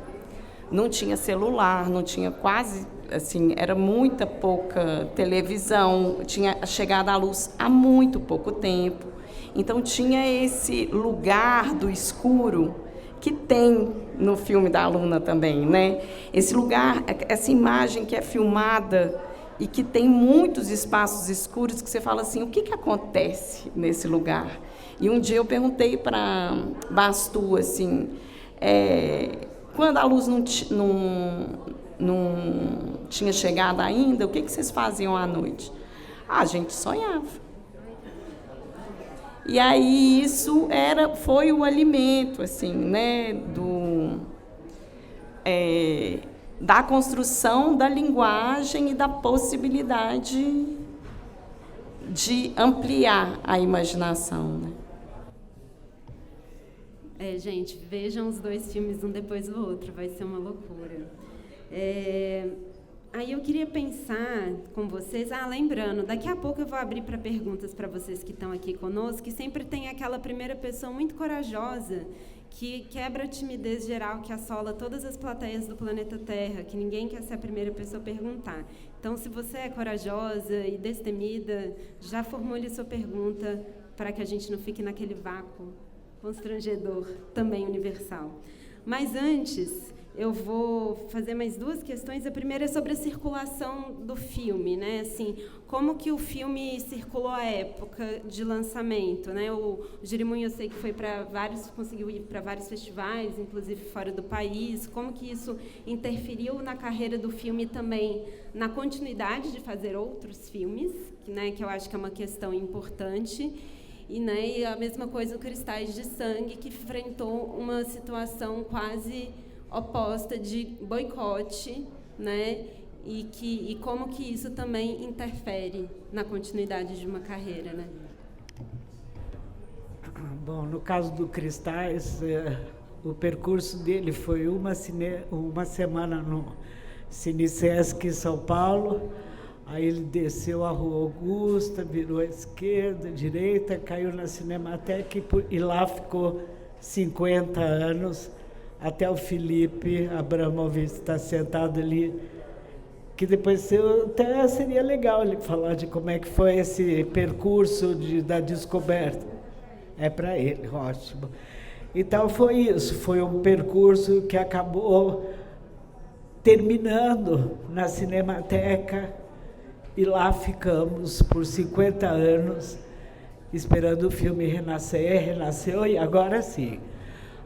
não tinha celular, não tinha quase, assim, era muita pouca televisão, tinha chegado à luz há muito pouco tempo. Então, tinha esse lugar do escuro que tem no filme da Luna também, né? Esse lugar, essa imagem que é filmada e que tem muitos espaços escuros que você fala assim, o que acontece nesse lugar? E um dia eu perguntei para Bastu, assim, quando a luz não tinha chegado ainda, o que vocês faziam à noite? A gente sonhava. E aí isso foi o alimento, assim, né, da construção da linguagem e da possibilidade de ampliar a imaginação, né? Gente, vejam os 2 filmes um depois do outro, vai ser uma loucura. Aí eu queria pensar com vocês, lembrando, daqui a pouco eu vou abrir para perguntas para vocês que estão aqui conosco, que sempre tem aquela primeira pessoa muito corajosa, que quebra a timidez geral que assola todas as plateias do planeta Terra, que ninguém quer ser a primeira pessoa a perguntar. Então, se você é corajosa e destemida, já formule sua pergunta para que a gente não fique naquele vácuo constrangedor, também universal. Mas antes, eu vou fazer mais 2 questões. A primeira é sobre a circulação do filme, né? Assim, como que o filme circulou à época de lançamento, né? O Jeremunho, eu sei que foi conseguiu ir para vários festivais, inclusive fora do país. Como que isso interferiu na carreira do filme também, na continuidade de fazer outros filmes, né? Que eu acho que é uma questão importante. E a mesma coisa o Cristais de Sangue, que enfrentou uma situação quase oposta de boicote, né? E como que isso também interfere na continuidade de uma carreira, né? Bom, no caso do Cristais, o percurso dele foi uma semana no Cinesesc São Paulo. Aí ele desceu a Rua Augusta, virou à esquerda, à direita, caiu na Cinemateca e lá ficou 50 anos, até o Felipe Abramovich estar sentado ali, que depois até seria legal ele falar de como é que foi esse percurso da descoberta. É para ele, ótimo. Então foi isso, foi um percurso que acabou terminando na Cinemateca, e lá ficamos por 50 anos, esperando o filme renascer. Renasceu e agora sim.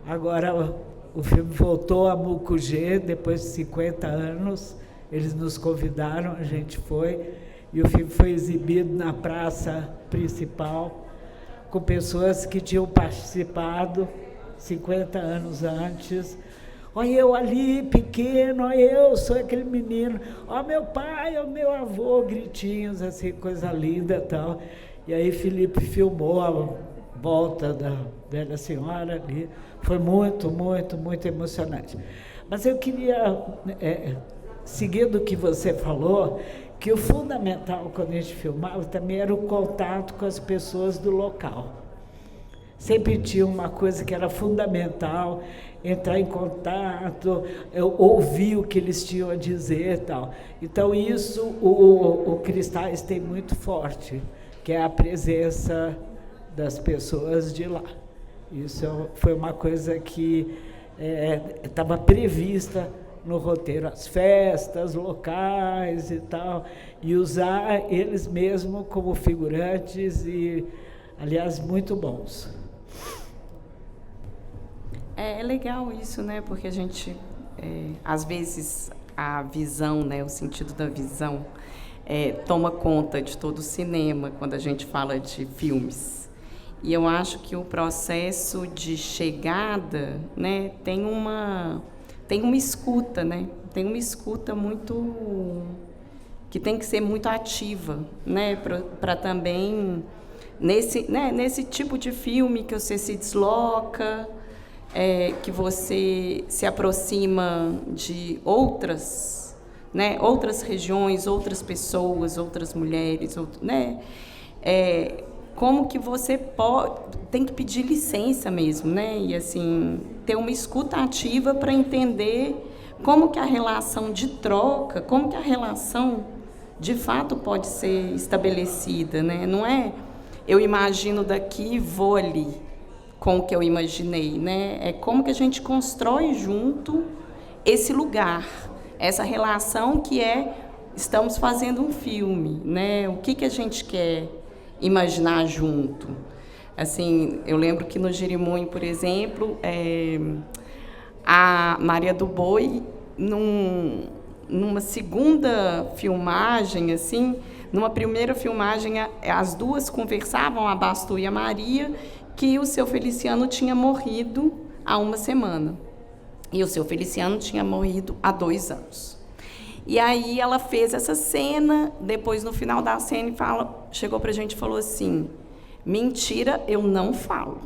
Agora o filme voltou a Mucugê, depois de 50 anos. Eles nos convidaram, a gente foi. E o filme foi exibido na praça principal, com pessoas que tinham participado 50 anos antes. Olha eu ali, pequeno, olha eu, sou aquele menino, ó meu pai, ó meu avô, gritinhos, assim, coisa linda e tal. E aí Felipe filmou a volta da velha senhora ali. Foi muito, muito, muito emocionante. Mas eu queria, seguindo o que você falou, que o fundamental quando a gente filmava também era o contato com as pessoas do local. Sempre tinha uma coisa que era fundamental, entrar em contato, ouvir o que eles tinham a dizer e tal. Então, isso o Cristais tem muito forte, que é a presença das pessoas de lá. Isso foi uma coisa que estava prevista no roteiro, as festas locais e tal, e usar eles mesmos como figurantes e, aliás, muito bons. É legal isso, né? Porque a gente, às vezes, a visão, né, o sentido da visão, toma conta de todo o cinema quando a gente fala de filmes. E eu acho que o processo de chegada, né, tem uma escuta, né? Tem uma escuta muito que tem que ser muito ativa, né, para também nesse tipo de filme que você se desloca, que você se aproxima de outras, né, outras regiões, outras pessoas, outras mulheres, né? Como que você tem que pedir licença mesmo, né? E assim, ter uma escuta ativa para entender como que a relação de troca, como que a relação de fato pode ser estabelecida, né? Não é eu imagino daqui e vou ali com o que eu imaginei, né? É como que a gente constrói junto esse lugar, essa relação que estamos fazendo um filme, né? O que a gente quer imaginar junto. Assim, eu lembro que no Jeremoim, por exemplo, a Maria do Boi, numa segunda filmagem, assim, numa primeira filmagem, as duas conversavam, a Bastu e a Maria, que o seu Feliciano tinha morrido há 1 semana. E o seu Feliciano tinha morrido há 2 anos. E aí ela fez essa cena, depois no final da cena chegou para a gente e falou assim: mentira, eu não falo.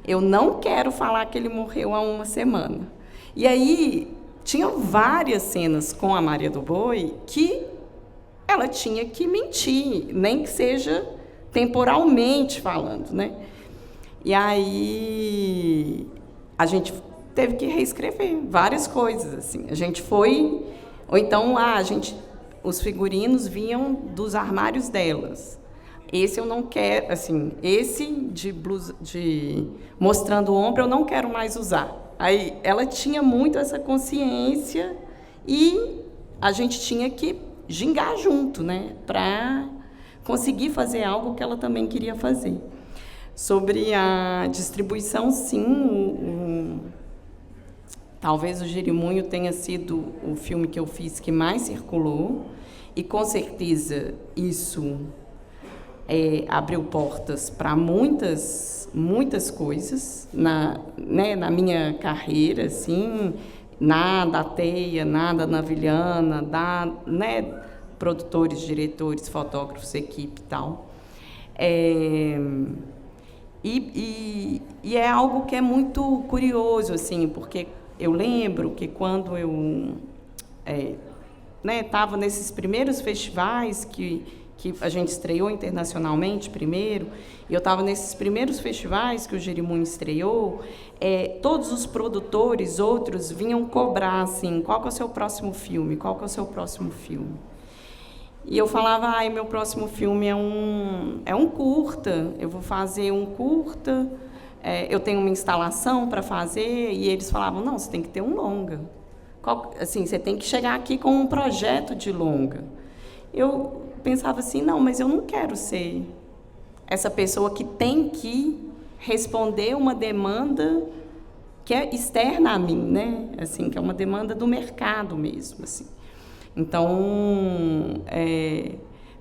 Eu não quero falar que ele morreu há 1 semana. E aí tinham várias cenas com a Maria do Boi que ela tinha que mentir, nem que seja temporalmente falando, né? E aí a gente teve que reescrever várias coisas, assim. A gente foi... Ou então, os figurinos vinham dos armários delas. Esse eu não quero, assim, esse de blusa, mostrando o ombro, eu não quero mais usar. Aí ela tinha muito essa consciência e a gente tinha que gingar junto, né, para conseguir fazer algo que ela também queria fazer. Sobre a distribuição, sim, talvez o Jeremoinho tenha sido o filme que eu fiz que mais circulou, e com certeza isso abriu portas para muitas coisas na minha carreira, assim, da Teia, da Vilhana, né, produtores, diretores, fotógrafos, equipe e tal. E é algo que é muito curioso, assim, porque eu lembro que quando eu estava nesses primeiros festivais que a gente estreou internacionalmente primeiro, e eu estava nesses primeiros festivais que o Jeremoim estreou, todos os produtores, outros, vinham cobrar, assim, qual que é o seu próximo filme, qual que é o seu próximo filme. E eu falava, meu próximo filme é um curta, eu vou fazer um curta, eu tenho uma instalação para fazer, e eles falavam, não, você tem que ter um longa. Assim, você tem que chegar aqui com um projeto de longa. Eu pensava assim, não, mas eu não quero ser essa pessoa que tem que responder uma demanda que é externa a mim, né? Assim, que é uma demanda do mercado mesmo, assim. Então,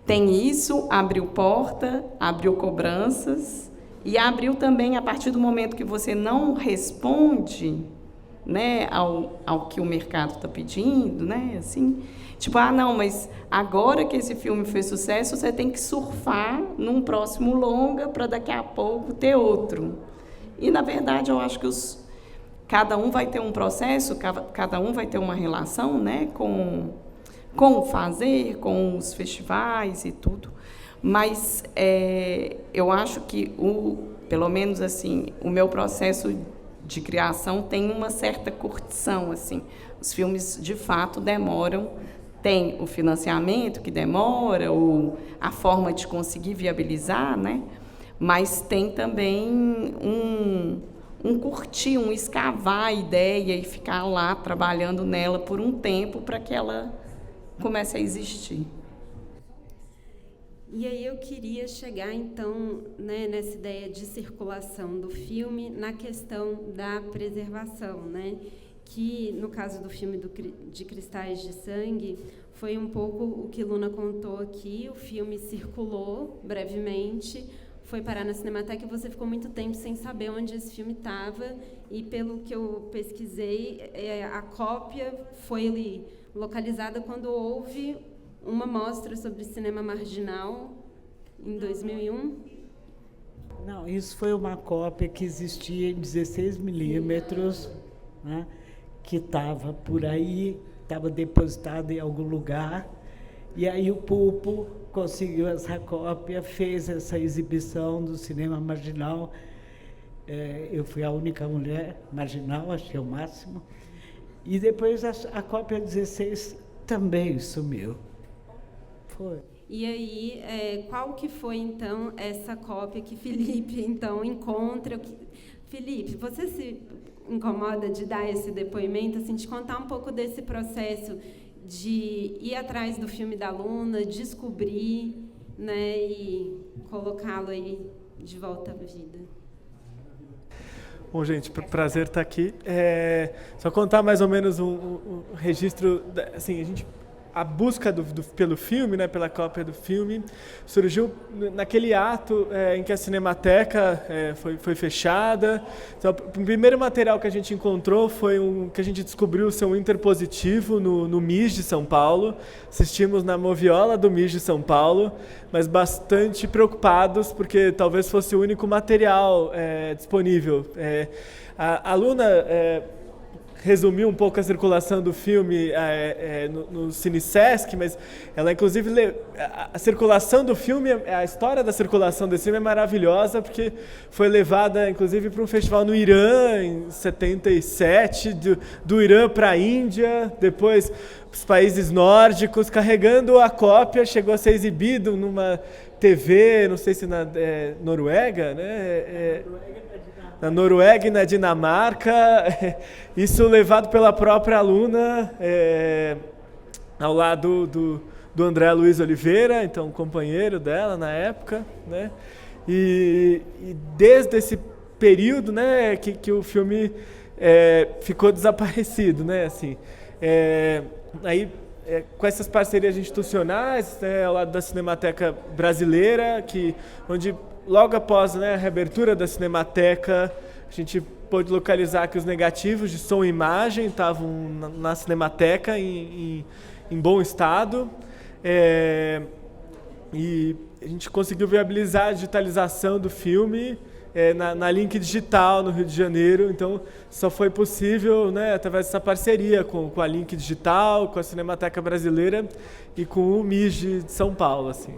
tem isso, abriu porta, abriu cobranças, e abriu também, a partir do momento que você não responde, né, ao que o mercado está pedindo, né, assim, tipo, não, mas agora que esse filme fez sucesso, você tem que surfar num próximo longa para daqui a pouco ter outro. E, na verdade, eu acho que cada um vai ter um processo, cada um vai ter uma relação, né, com o fazer, com os festivais e tudo. Mas eu acho que, pelo menos assim, o meu processo de criação tem uma certa curtição, assim. Os filmes, de fato, demoram. Tem o financiamento que demora, ou a forma de conseguir viabilizar, né? Mas tem também um curtir, um escavar a ideia e ficar lá trabalhando nela por um tempo para que ela comece a existir. E aí eu queria chegar, então, né, nessa ideia de circulação do filme, na questão da preservação, né? Que, no caso do filme de Cristais de Sangue, foi um pouco o que Luna contou aqui. O filme circulou brevemente, foi parar na Cinemateca e você ficou muito tempo sem saber onde esse filme estava. E, pelo que eu pesquisei, a cópia foi ali localizada quando houve uma mostra sobre cinema marginal em 2001. Não, isso foi uma cópia que existia em 16 milímetros, né, que estava por aí, estava depositada em algum lugar, e aí o Pulpo conseguiu essa cópia, fez essa exibição do cinema marginal. Eu fui a única mulher marginal, achei o máximo, e depois a cópia 16 também sumiu. Foi. E aí, qual que foi, então, essa cópia que Felipe, então, encontra? Felipe, você se incomoda de dar esse depoimento, assim, de contar um pouco desse processo de ir atrás do filme da Luna, descobrir, né, e colocá-lo aí de volta à vida? Bom, gente, prazer estar aqui. Só contar mais ou menos um registro, assim, a busca pelo filme, né, pela cópia do filme, surgiu naquele ato em que a Cinemateca foi fechada. Então, o primeiro material que a gente encontrou foi que a gente descobriu ser um interpositivo no MIS de São Paulo. Assistimos na moviola do MIS de São Paulo, mas bastante preocupados, porque talvez fosse o único material disponível. A Luna resumiu um pouco a circulação do filme no CineSesc, mas ela, inclusive, a circulação do filme, a história da circulação desse filme é maravilhosa, porque foi levada, inclusive, para um festival no Irã, em 77, do Irã para a Índia, depois os países nórdicos, carregando a cópia, chegou a ser exibido numa TV, não sei se na Noruega, né? Na Noruega e na Dinamarca, isso levado pela própria Luna, ao lado do André Luiz Oliveira, então companheiro dela na época, né? E desde esse período, né, que o filme ficou desaparecido, né, assim. Aí, com essas parcerias institucionais, ao lado da Cinemateca Brasileira, onde logo após, né, a reabertura da Cinemateca, a gente pôde localizar que os negativos de som e imagem estavam na Cinemateca em bom estado. E a gente conseguiu viabilizar a digitalização do filme na Link Digital, no Rio de Janeiro. Então, só foi possível, né, através dessa parceria com a Link Digital, com a Cinemateca Brasileira e com o MIS de São Paulo, assim.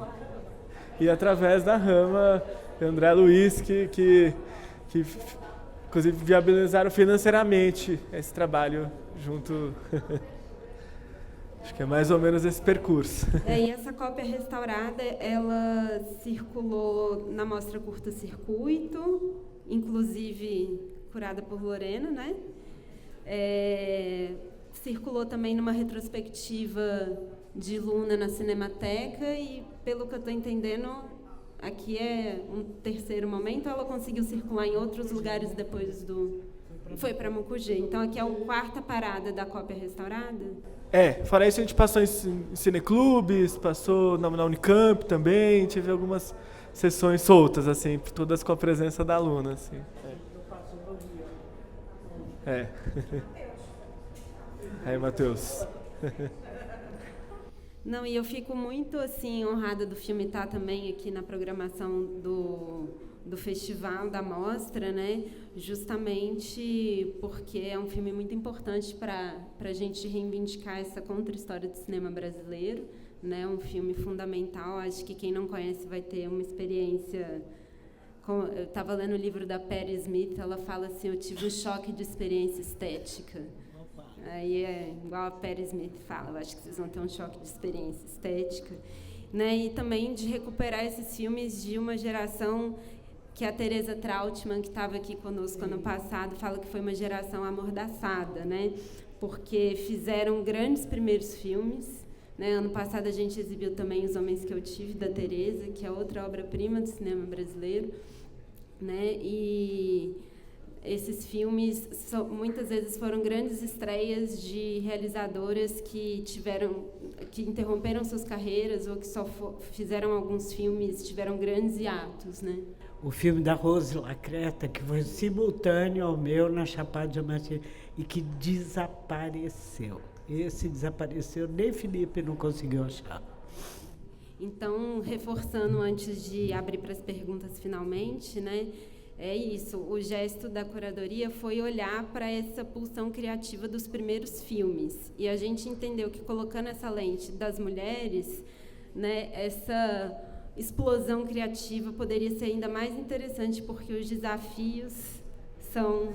E através da Rama, André Luiz, que inclusive viabilizaram financeiramente esse trabalho junto. Acho que é mais ou menos esse percurso. E essa cópia restaurada, ela circulou na mostra Curta Circuito, inclusive curada por Lorena, né? Circulou também numa retrospectiva de Luna na Cinemateca e, pelo que eu estou entendendo, aqui é um terceiro momento. Ela conseguiu circular em outros lugares depois foi para Mucugê. Então, aqui é a quarta parada da cópia restaurada? Fora isso, a gente passou em cineclubes, passou na Unicamp também, tive algumas sessões soltas, assim, todas com a presença da Luna, assim. Aí, Matheus. Não, e eu fico muito, assim, honrada do filme estar também aqui na programação do festival, da mostra, né? Justamente porque é um filme muito importante para a gente reivindicar essa contra-história do cinema brasileiro, né? Um filme fundamental. Acho que quem não conhece vai ter uma experiência eu estava lendo o livro da Patti Smith, ela fala assim, eu tive um choque de experiência estética. Aí é igual a Patti Smith fala, eu acho que vocês vão ter um choque de experiência estética. Né? E também de recuperar esses filmes de uma geração que a Teresa Trautmann, que estava aqui conosco ano passado, fala que foi uma geração amordaçada, né? Porque fizeram grandes primeiros filmes. Né? Ano passado a gente exibiu também Os Homens que Eu Tive, da Teresa, que é outra obra-prima do cinema brasileiro. Né? E esses filmes muitas vezes foram grandes estreias de realizadoras que interromperam suas carreiras ou que só fizeram alguns filmes, tiveram grandes hiatos, né? O filme da Rose Lacreta, que foi simultâneo ao meu na Chapada Diamantina e que desapareceu. Esse desapareceu, nem Felipe não conseguiu achar. Então, reforçando antes de abrir para as perguntas finalmente, né? É isso, o gesto da curadoria foi olhar para essa pulsão criativa dos primeiros filmes. E a gente entendeu que, colocando essa lente das mulheres, né, essa explosão criativa poderia ser ainda mais interessante, porque os desafios são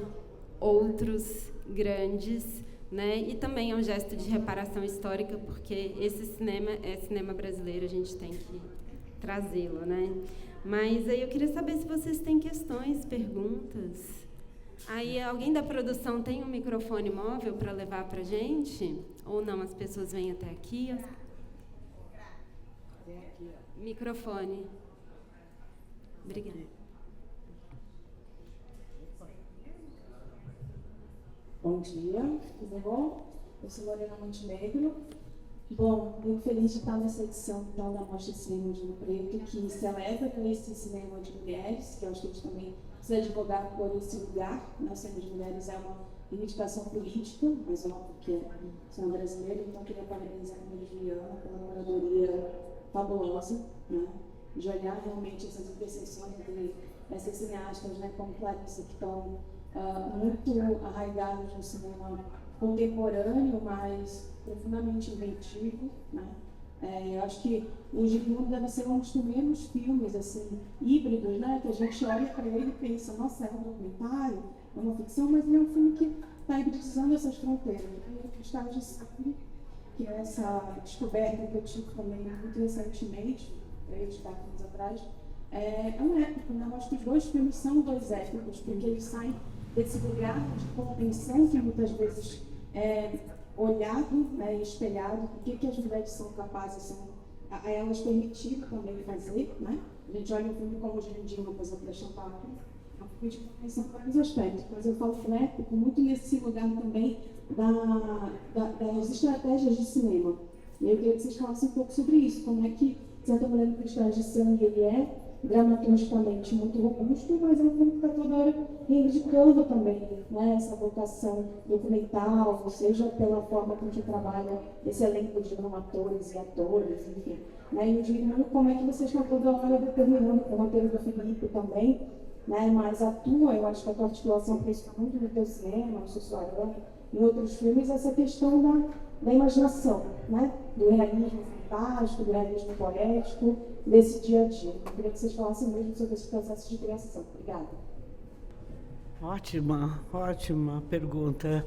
outros grandes, né? E também é um gesto de reparação histórica, porque esse cinema é cinema brasileiro, a gente tem que trazê-lo, né? Mas aí eu queria saber se vocês têm questões, perguntas. Aí alguém da produção tem um microfone móvel para levar para a gente? Ou não, as pessoas vêm até aqui? Microfone. Obrigada. Bom dia, tudo bom? Eu sou Lorena Montenegro. Bom, muito feliz de estar nessa edição então, da Mostra de Cinema de Ouro Preto, que celebra esse cinema de mulheres, que eu acho que a gente também precisa advogar por esse lugar. O cinema de mulheres é uma reivindicação política, mas óbvio que é cinema brasileiro, então eu queria parabenizar a Maria Juliana pela curadoria fabulosa, né? De olhar realmente essas interseções entre essas cineastas, né, como Clarissa, que estão muito arraigadas no cinema contemporâneo, mas profundamente inventivo, né? Eu acho que o Gigmundo deve ser um dos primeiros filmes assim, híbridos, né? Que a gente olha para ele e pensa, nossa, é um documentário, é uma ficção, mas ele é um filme que está hibridizando essas fronteiras. O Estado de Sangue, que é essa descoberta que eu tive também muito recentemente, 3, 4 anos atrás, é um épico, né? Eu acho que os dois filmes são dois épicos, porque eles saem desse lugar de contenção que muitas vezes é olhado, né, e espelhado, o que as mulheres são capazes, a elas permitido também fazer, né? A gente olha o filme como o Girandinho, por exemplo, da Chantal, é um filme de contenção em vários aspectos, mas eu falo épico muito nesse lugar também das estratégias de cinema. E eu queria que vocês falassem um pouco sobre isso, como é que, de certa maneira, o Cristais de Sangue ele é dramaturgicamente muito robusto, mas é um filme que está toda hora reivindicando também, né, essa vocação documental, ou seja, pela forma com que trabalha esse elenco de dramatores e atores, enfim. Né, e o Gigmundo, como é que vocês estão toda hora determinando o roteiro do Felipe também, né, mas atua, eu acho que a tua articulação, principalmente no teu cinema, no Sussuarana, em outros filmes, essa questão da imaginação, né, do realismo fantástico, do realismo poético, desse dia a dia. Eu queria que vocês falassem mesmo sobre esse processo de criação. Obrigada. Ótima pergunta.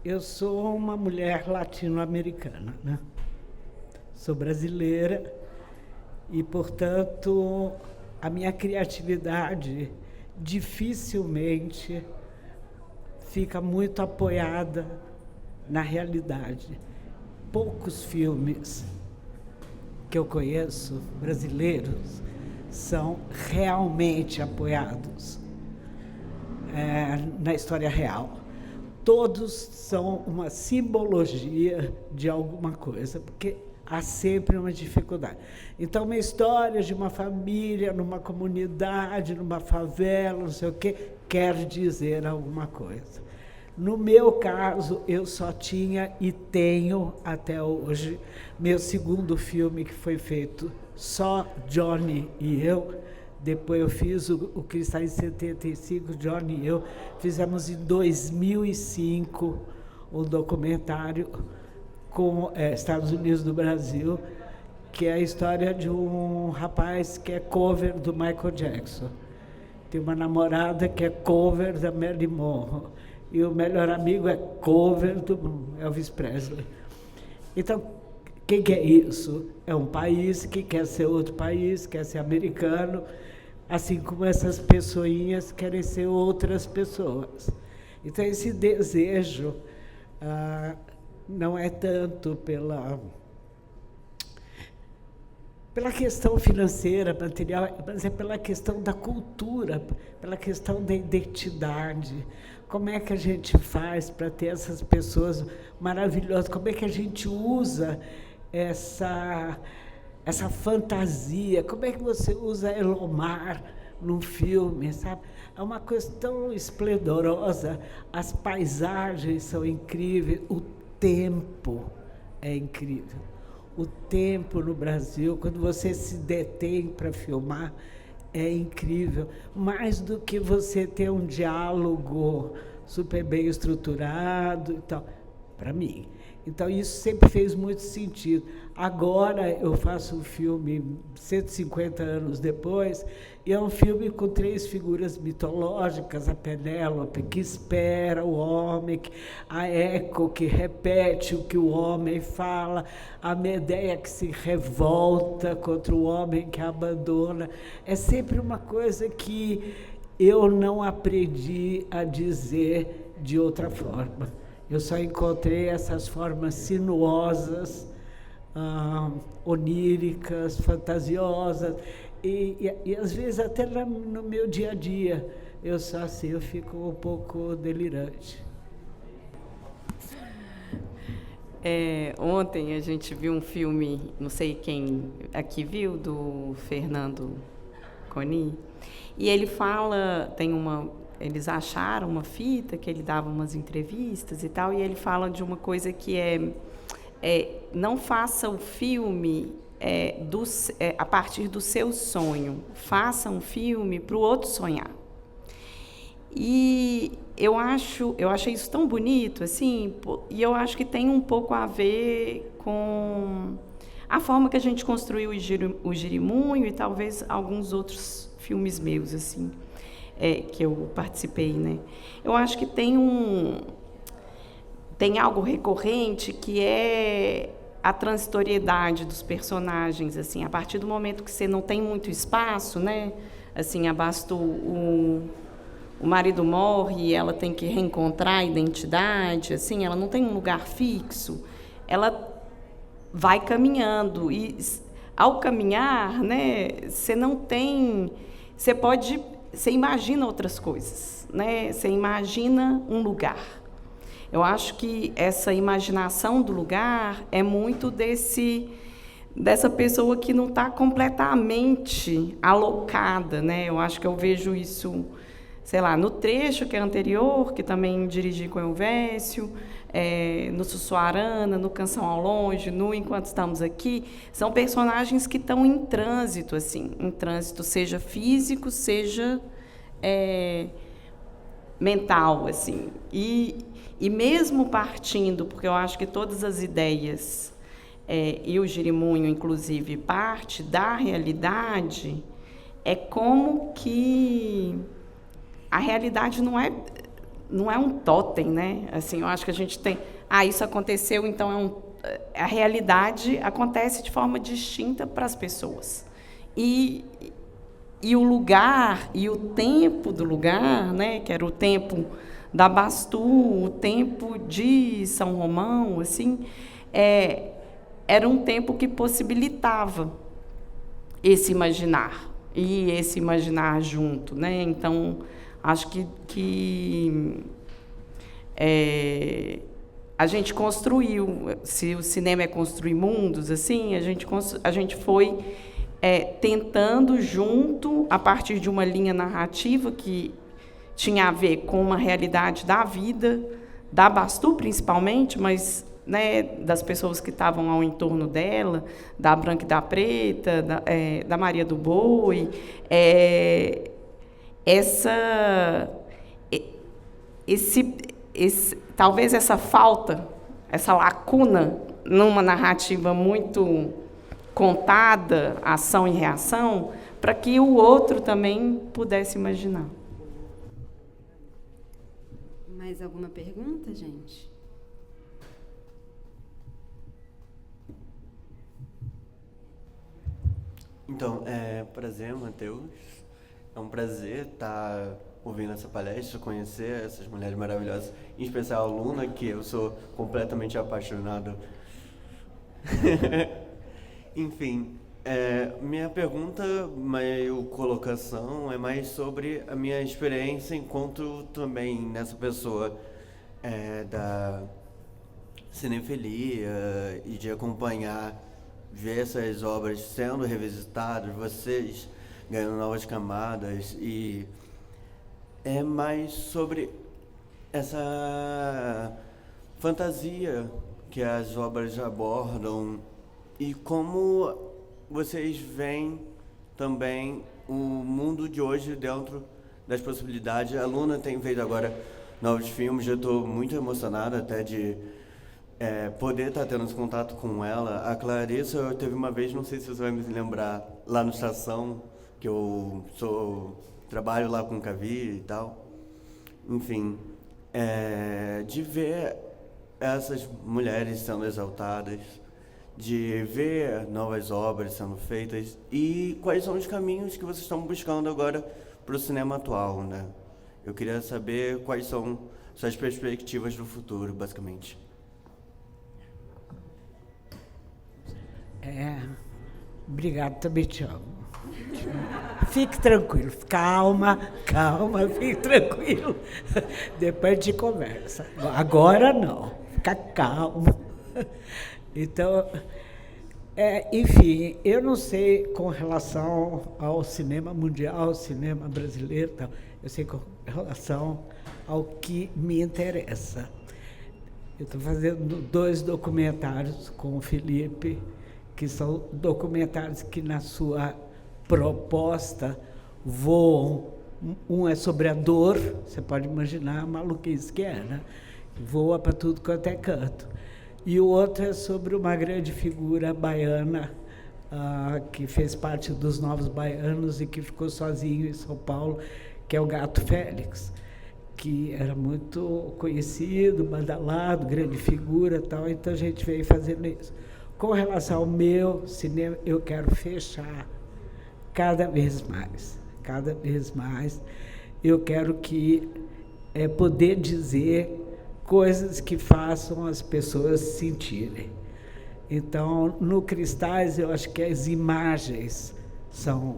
Eu sou uma mulher latino-americana, né? Sou brasileira e, portanto, a minha criatividade dificilmente fica muito apoiada na realidade. Poucos filmes que eu conheço, brasileiros, são realmente apoiados na história real. Todos são uma simbologia de alguma coisa, porque há sempre uma dificuldade. Então, uma história de uma família, numa comunidade, numa favela, não sei o quê, quer dizer alguma coisa. No meu caso, eu só tinha e tenho até hoje meu segundo filme, que foi feito só Johnny e eu. Depois eu fiz o Cristais em 75, Johnny e eu. Fizemos em 2005 um documentário com Estados Unidos do Brasil, que é a história de um rapaz que é cover do Michael Jackson. Tem uma namorada que é cover da Marilyn Monroe. E o melhor amigo é cover do Elvis Presley. Então, o que é isso? É um país que quer ser outro país, quer ser americano, assim como essas pessoinhas querem ser outras pessoas. Então, esse desejo não é tanto pela questão financeira, material, mas é pela questão da cultura, pela questão da identidade. Como é que a gente faz para ter essas pessoas maravilhosas? Como é que a gente usa essa fantasia? Como é que você usa Elomar num filme, sabe? É uma coisa tão esplendorosa, as paisagens são incríveis, o tempo é incrível. O tempo no Brasil, quando você se detém para filmar, é incrível. Mais do que você ter um diálogo super bem estruturado e tal, para mim. Então, isso sempre fez muito sentido. Agora, eu faço um filme 150 anos depois, e é um filme com 3 figuras mitológicas, a Penélope, que espera o homem, a Eco, que repete o que o homem fala, a Medeia, que se revolta contra o homem que a abandona. É sempre uma coisa que eu não aprendi a dizer de outra forma. Eu só encontrei essas formas sinuosas, oníricas, fantasiosas, e às vezes até no meu dia a dia, eu só assim, eu fico um pouco delirante. Ontem a gente viu um filme, não sei quem aqui viu, do Fernando Coni, e ele fala, eles acharam uma fita que ele dava umas entrevistas e tal, e ele fala de uma coisa que não faça o filme a partir do seu sonho, faça um filme para o outro sonhar. E eu achei isso tão bonito, assim, e eu acho que tem um pouco a ver com a forma que a gente construiu o Jirimunho e talvez alguns outros filmes meus, assim, que eu participei, né? Eu acho que tem algo recorrente que é a transitoriedade dos personagens, assim, a partir do momento que você não tem muito espaço, né? Assim, basta o marido morre e ela tem que reencontrar a identidade, assim, ela não tem um lugar fixo, ela vai caminhando e ao caminhar, né? Você imagina outras coisas, né? Você imagina um lugar. Eu acho que essa imaginação do lugar é muito dessa pessoa que não está completamente alocada, né? Eu acho que eu vejo isso, sei lá, no trecho que é anterior, que também dirigi com o Elvésio, no Sussuarana, no Canção ao Longe, no Enquanto Estamos Aqui, são personagens que estão em trânsito, assim, seja físico, seja mental, assim. E mesmo partindo, porque eu acho que todas as ideias, e o Jirimunho, inclusive, parte da realidade, é como que a realidade não é um totem, né? Assim, eu acho que a gente tem... isso aconteceu, então a realidade acontece de forma distinta para as pessoas. E o lugar, e o tempo do lugar, né? Que era o tempo da Bastu, o tempo de São Romão, assim, era um tempo que possibilitava esse imaginar, e esse imaginar junto, né? Então, acho que a gente construiu, se o cinema é construir mundos, assim, a gente foi tentando junto, a partir de uma linha narrativa que tinha a ver com uma realidade da vida, da Bastu principalmente, mas, né, das pessoas que estavam ao entorno dela, da Branca e da Preta, da Maria do Boi, talvez essa falta, essa lacuna numa narrativa muito contada, ação e reação, para que o outro também pudesse imaginar. Mais alguma pergunta, gente? Então, prazer, Matheus. É um prazer estar ouvindo essa palestra, conhecer essas mulheres maravilhosas, em especial a Luna, que eu sou completamente apaixonado. Enfim, minha pergunta, meio colocação, é mais sobre a minha experiência enquanto também nessa pessoa da cinefilia e de acompanhar, ver essas obras sendo revisitadas, vocês ganhando novas camadas, e é mais sobre essa fantasia que as obras abordam e como vocês veem também o mundo de hoje dentro das possibilidades. A Luna tem feito agora novos filmes, eu estou muito emocionada até de poder estar tendo esse contato com ela. A Clarissa, teve uma vez, não sei se você vai me lembrar, lá no Estação, que eu trabalho lá com o Cavi e tal. Enfim, de ver essas mulheres sendo exaltadas, de ver novas obras sendo feitas, e quais são os caminhos que vocês estão buscando agora para o cinema atual, né? Eu queria saber quais são suas perspectivas do futuro, basicamente. Obrigado, também te amo. Fique tranquilo, calma, fique tranquilo. Depois a gente conversa. Agora não, fica calmo. Então, enfim, eu não sei com relação ao cinema mundial, ao cinema brasileiro, tal. Eu sei com relação ao que me interessa. Eu estou fazendo 2 documentários com o Felipe, que são documentários que, na sua proposta, voam. Um é sobre a dor, você pode imaginar a maluquice que é, né? Voa para tudo quanto é canto. E o outro é sobre uma grande figura baiana, que fez parte dos Novos Baianos e que ficou sozinho em São Paulo, que é o Gato Félix, que era muito conhecido, badalado, grande figura, tal. Então a gente veio fazendo isso. Com relação ao meu cinema, eu quero fechar cada vez mais. Eu quero poder dizer coisas que façam as pessoas sentirem. Então, no Cristais, eu acho que as imagens são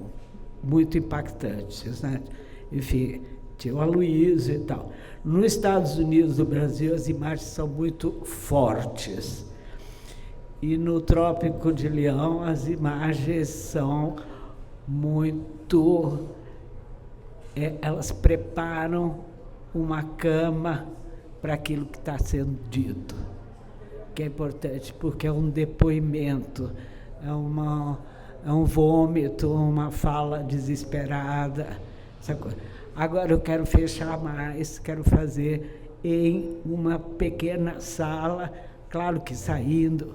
muito impactantes, né? Enfim, tinha o Aloysio e tal. Nos Estados Unidos do Brasil, as imagens são muito fortes. E no Trópico de Leão, as imagens são muito... elas preparam uma cama para aquilo que está sendo dito, que é importante, porque é um depoimento, é um vômito, uma fala desesperada, essa coisa. Agora eu quero fechar mais, quero fazer em uma pequena sala, claro que saindo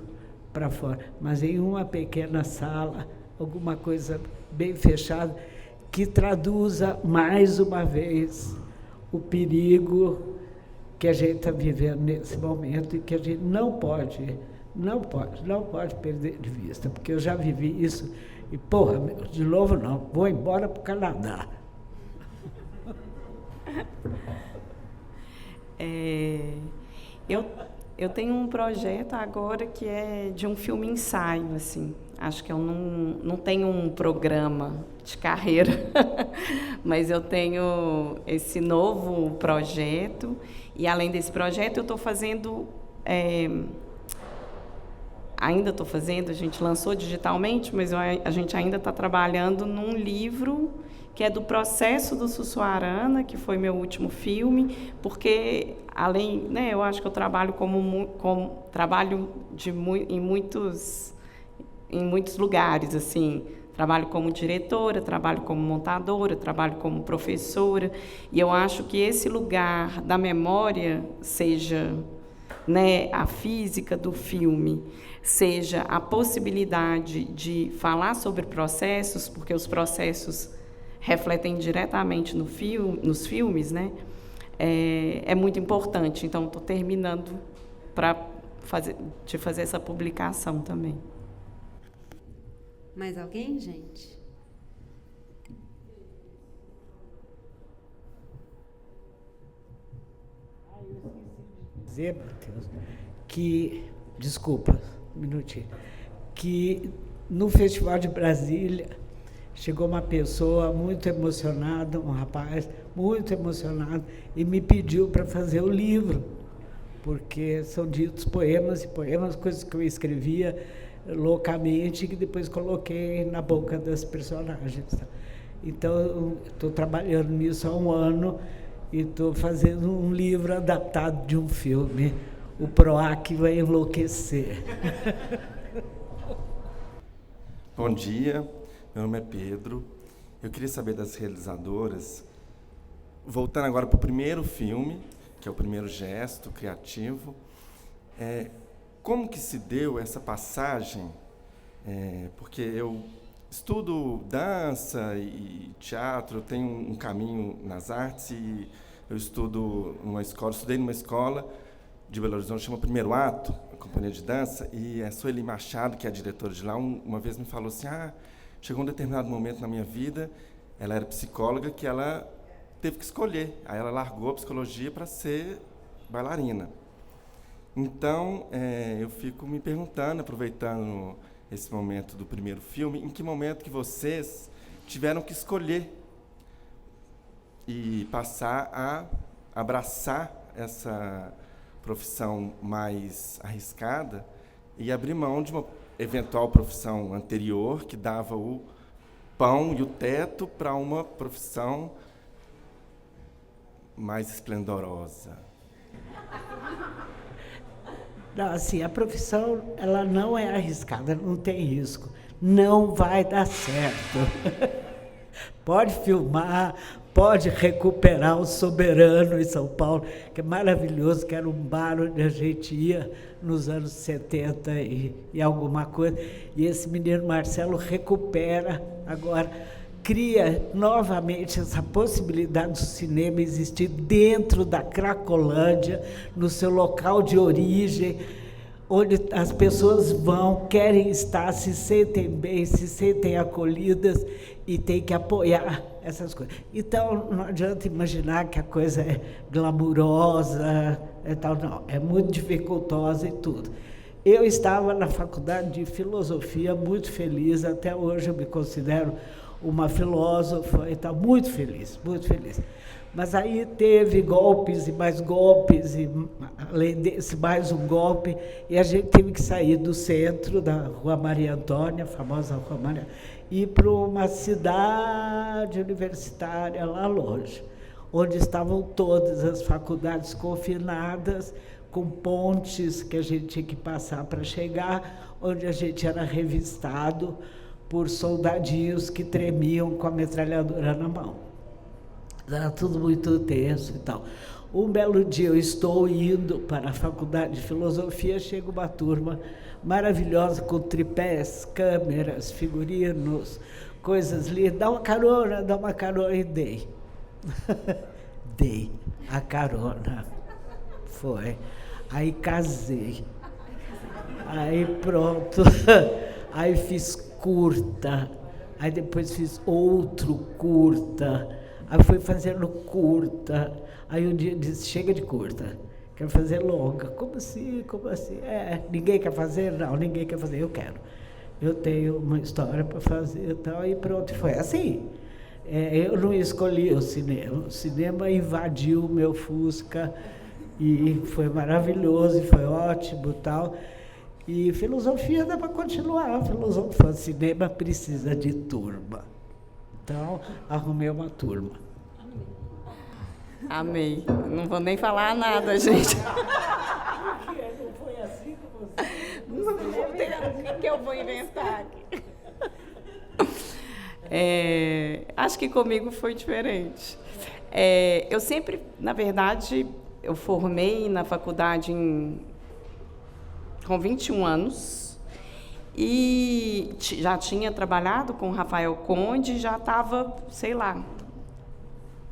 para fora, mas em uma pequena sala, alguma coisa bem fechada, que traduza mais uma vez o perigo que a gente está vivendo nesse momento e que a gente não pode perder de vista, porque eu já vivi isso e, porra, de novo não, vou embora para o Canadá. Eu tenho um projeto agora que é de um filme ensaio, assim. Acho que eu não tenho um programa de carreira, mas eu tenho esse novo projeto. E, além desse projeto, eu estou fazendo... ainda estou fazendo, a gente lançou digitalmente, mas a gente ainda está trabalhando num livro que é do processo do Sussuarana, que foi meu último filme, porque, além... né, eu acho que eu trabalho trabalho em muitos lugares, assim. Trabalho como diretora, trabalho como montadora, trabalho como professora, e eu acho que esse lugar da memória seja né, a física do filme seja a possibilidade de falar sobre processos, porque os processos refletem diretamente no nos filmes, né, é muito importante. Então, estou terminando de fazer essa publicação também. Mais alguém, gente? Dizer, Matheus, que, desculpa, um minutinho, que no Festival de Brasília chegou uma pessoa muito emocionada, um rapaz muito emocionado, e me pediu para fazer o livro, porque são ditos poemas, coisas que eu escrevia loucamente, que depois coloquei na boca das personagens. Então, estou trabalhando nisso há um ano, e estou fazendo um livro adaptado de um filme. O PROAC vai enlouquecer. Bom dia, meu nome é Pedro. Eu queria saber das realizadoras, voltando agora para o primeiro filme, que é o primeiro gesto criativo, como que se deu essa passagem? Porque eu estudo dança e teatro, eu tenho um caminho nas artes e eu estudei numa escola de Belo Horizonte, chama Primeiro Ato, a companhia de dança, e a Sueli Machado, que é a diretora de lá, uma vez me falou assim, chegou um determinado momento na minha vida, ela era psicóloga, que ela teve que escolher, aí ela largou a psicologia para ser bailarina. Então, eu fico me perguntando, aproveitando esse momento do primeiro filme, em que momento que vocês tiveram que escolher e passar a abraçar essa profissão mais arriscada e abrir mão de uma eventual profissão anterior que dava o pão e o teto para uma profissão mais esplendorosa. Não, assim, a profissão ela não é arriscada, não tem risco. Não vai dar certo. Pode filmar, pode recuperar o Soberano em São Paulo, que é maravilhoso, que era um bar onde a gente ia nos anos 70 e alguma coisa. E esse menino Marcelo recupera agora, cria novamente essa possibilidade do cinema existir dentro da Cracolândia, no seu local de origem, onde as pessoas vão, querem estar, se sentem bem, se sentem acolhidas e tem que apoiar essas coisas. Então, não adianta imaginar que a coisa é glamurosa, tal, não, é muito dificultosa e tudo. Eu estava na faculdade de filosofia muito feliz, até hoje eu me considero uma filósofa e tal, muito feliz, muito feliz. Mas aí teve golpes e mais golpes, e além desse, mais um golpe, e a gente teve que sair do centro, da Rua Maria Antônia, a famosa Rua Maria, e ir para uma cidade universitária lá longe, onde estavam todas as faculdades confinadas, com pontes que a gente tinha que passar para chegar, onde a gente era revistado por soldadinhos que tremiam com a metralhadora na mão. Era tudo muito tenso e tal. Um belo dia eu estou indo para a faculdade de filosofia, chega uma turma maravilhosa com tripés, câmeras, figurinos, coisas lindas. Dá uma carona, e dei. Dei a carona. Foi. Aí casei. Aí pronto. Aí fiz curta. Aí depois fiz outro curta. Aí fui fazendo curta. Aí um dia disse, chega de curta, quero fazer longa. Como assim? Como assim? Ninguém quer fazer? Não, ninguém quer fazer, eu quero. Eu tenho uma história para fazer e tal, e pronto, foi assim. Eu não escolhi o cinema invadiu o meu Fusca, e foi maravilhoso, e foi ótimo e tal. E filosofia dá para continuar, cinema precisa de turma. Então, arrumei uma turma. Amei. Não vou nem falar nada, gente. Não foi assim com você? O que eu vou inventar aqui? Acho que comigo foi diferente. Eu sempre, na verdade, eu formei na faculdade em com 21 anos, e já tinha trabalhado com o Rafael Conde, já estava, sei lá,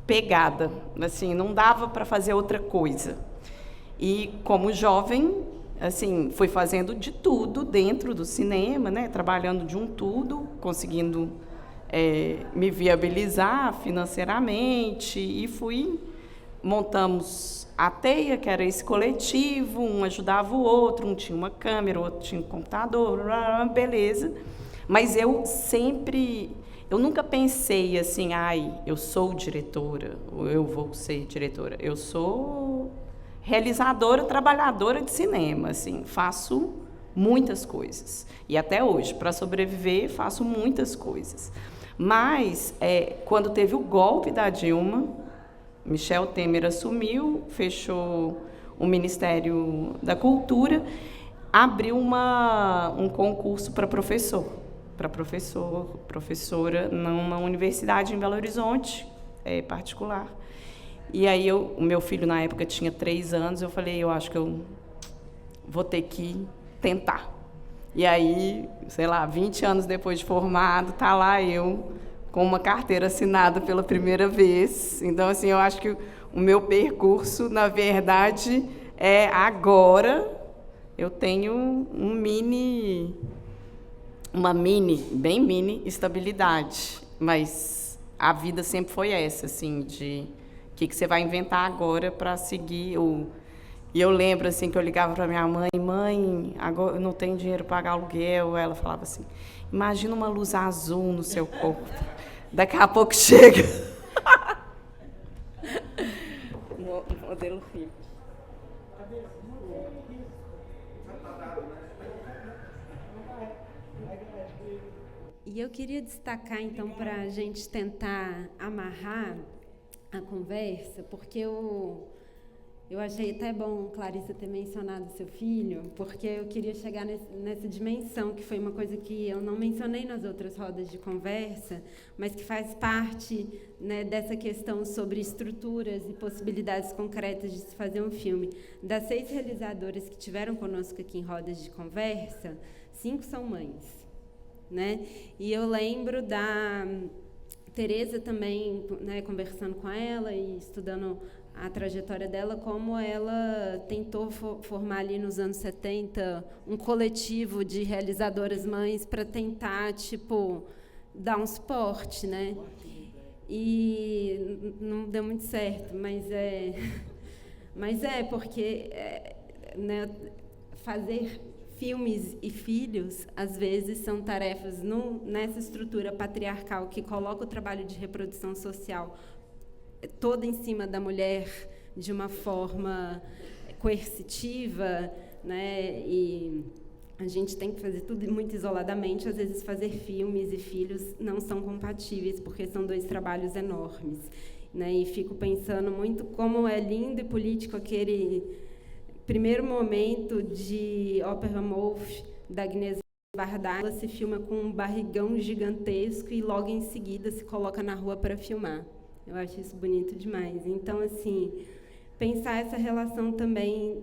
pegada, assim, não dava para fazer outra coisa. E como jovem, assim, fui fazendo de tudo dentro do cinema, né, trabalhando de um tudo, conseguindo me viabilizar financeiramente, e montamos a Teia, que era esse coletivo, um ajudava o outro, um tinha uma câmera, o outro tinha um computador, beleza. Mas eu nunca pensei assim, eu sou diretora, ou eu vou ser diretora. Eu sou realizadora, trabalhadora de cinema, assim, faço muitas coisas. E até hoje, para sobreviver, faço muitas coisas. Mas, quando teve o golpe da Dilma, Michel Temer assumiu, fechou o Ministério da Cultura, abriu um concurso para professora numa universidade em Belo Horizonte, particular. E aí, o meu filho, na época, tinha 3 anos, eu falei, eu acho que eu vou ter que tentar. E aí, sei lá, 20 anos depois de formado, tá lá eu com uma carteira assinada pela primeira vez. Então, assim, eu acho que o meu percurso, na verdade, agora eu tenho uma bem mini estabilidade. Mas a vida sempre foi essa, assim, de o que você vai inventar agora para seguir E eu lembro assim que eu ligava para minha mãe, agora eu não tenho dinheiro para pagar aluguel. Ela falava assim, imagina uma luz azul no seu corpo, daqui a pouco chega. Modelo rico. E eu queria destacar, então, para a gente tentar amarrar a conversa, porque eu achei até bom, Clarissa, ter mencionado seu filho, porque eu queria chegar nessa dimensão, que foi uma coisa que eu não mencionei nas outras rodas de conversa, mas que faz parte, né, dessa questão sobre estruturas e possibilidades concretas de se fazer um filme. Das 6 realizadoras que tiveram conosco aqui em rodas de conversa, 5 são mães, né? E eu lembro da Tereza também, né, conversando com ela e estudando a trajetória dela, como ela tentou formar ali nos anos 70 um coletivo de realizadoras mães para tentar, dar um suporte, né? E não deu muito certo, mas porque né, fazer filmes e filhos, às vezes, são tarefas nessa estrutura patriarcal que coloca o trabalho de reprodução social toda em cima da mulher de uma forma coercitiva, né? E a gente tem que fazer tudo muito isoladamente. Às vezes, fazer filmes e filhos não são compatíveis, porque são 2 trabalhos enormes, né? E fico pensando muito como é lindo e político aquele primeiro momento de Ópera Mouth, da Agnès Varda. Ela se filma com um barrigão gigantesco e logo em seguida se coloca na rua para filmar. Eu acho isso bonito demais. Então, assim, pensar essa relação também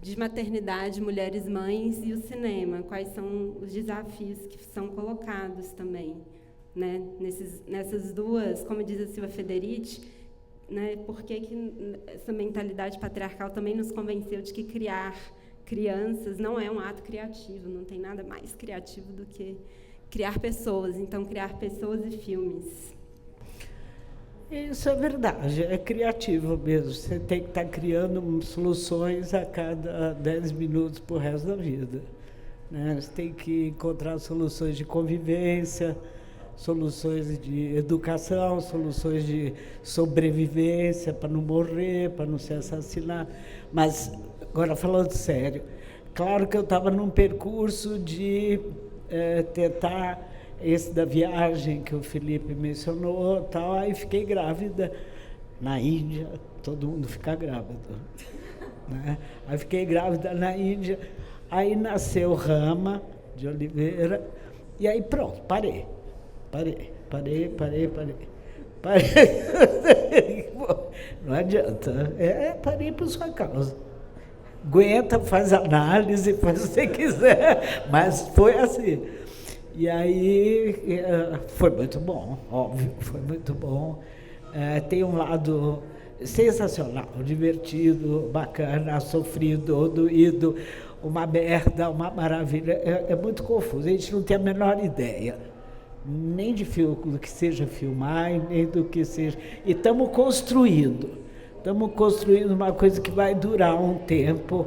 de maternidade, mulheres mães e o cinema, quais são os desafios que são colocados também, né? Nessas 2, como diz a Silvia Federici, né? Por que essa mentalidade patriarcal também nos convenceu de que criar crianças não é um ato criativo, não tem nada mais criativo do que criar pessoas. Então, criar pessoas e filmes. Isso é verdade, é criativo mesmo. Você tem que estar criando soluções a cada 10 minutos para o resto da vida, né? Você tem que encontrar soluções de convivência, soluções de educação, soluções de sobrevivência, para não morrer, para não se assassinar. Mas, agora falando sério, claro que eu estava num percurso de tentar, esse da viagem que o Felipe mencionou, tal, aí fiquei grávida na Índia, todo mundo fica grávido, né? Aí fiquei grávida na Índia, aí nasceu Rama de Oliveira, e aí pronto, parei. Não adianta, parei por sua causa. aguenta, faz análise, faz o que você quiser, mas foi assim. E aí foi muito bom, óbvio, foi muito bom. Tem um lado sensacional, divertido, bacana, sofrido, doído, uma merda, uma maravilha. É muito confuso, a gente não tem a menor ideia, nem do que seja filmar, nem do que seja... E estamos construindo uma coisa que vai durar um tempo,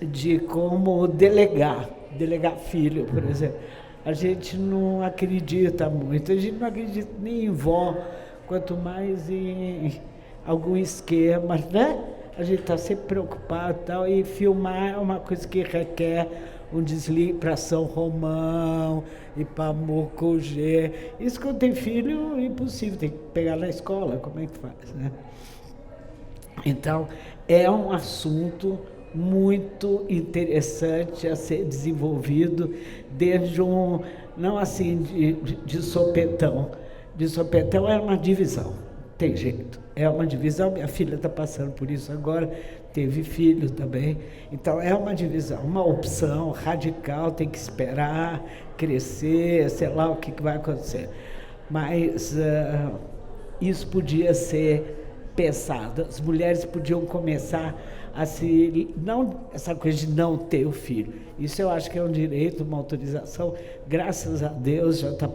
de como delegar filho, por exemplo. A gente não acredita muito, a gente não acredita nem em vó, quanto mais em algum esquema, né? A gente está sempre preocupado e tal, e filmar é uma coisa que requer um desligue para São Romão e para Mocogê. Isso quando tem filho é impossível, tem que pegar na escola, como é que faz, né? Então, é um assunto muito interessante a ser desenvolvido desde não assim de sopetão. De sopetão é uma divisão, tem jeito. É uma divisão, minha filha está passando por isso agora, teve filho também. Então, é uma divisão, uma opção radical, tem que esperar, crescer, sei lá o que vai acontecer. Mas isso podia ser pensado, as mulheres podiam começar a se... Não, essa coisa de não ter o filho. Isso eu acho que é um direito, uma autorização. Graças a Deus, já está...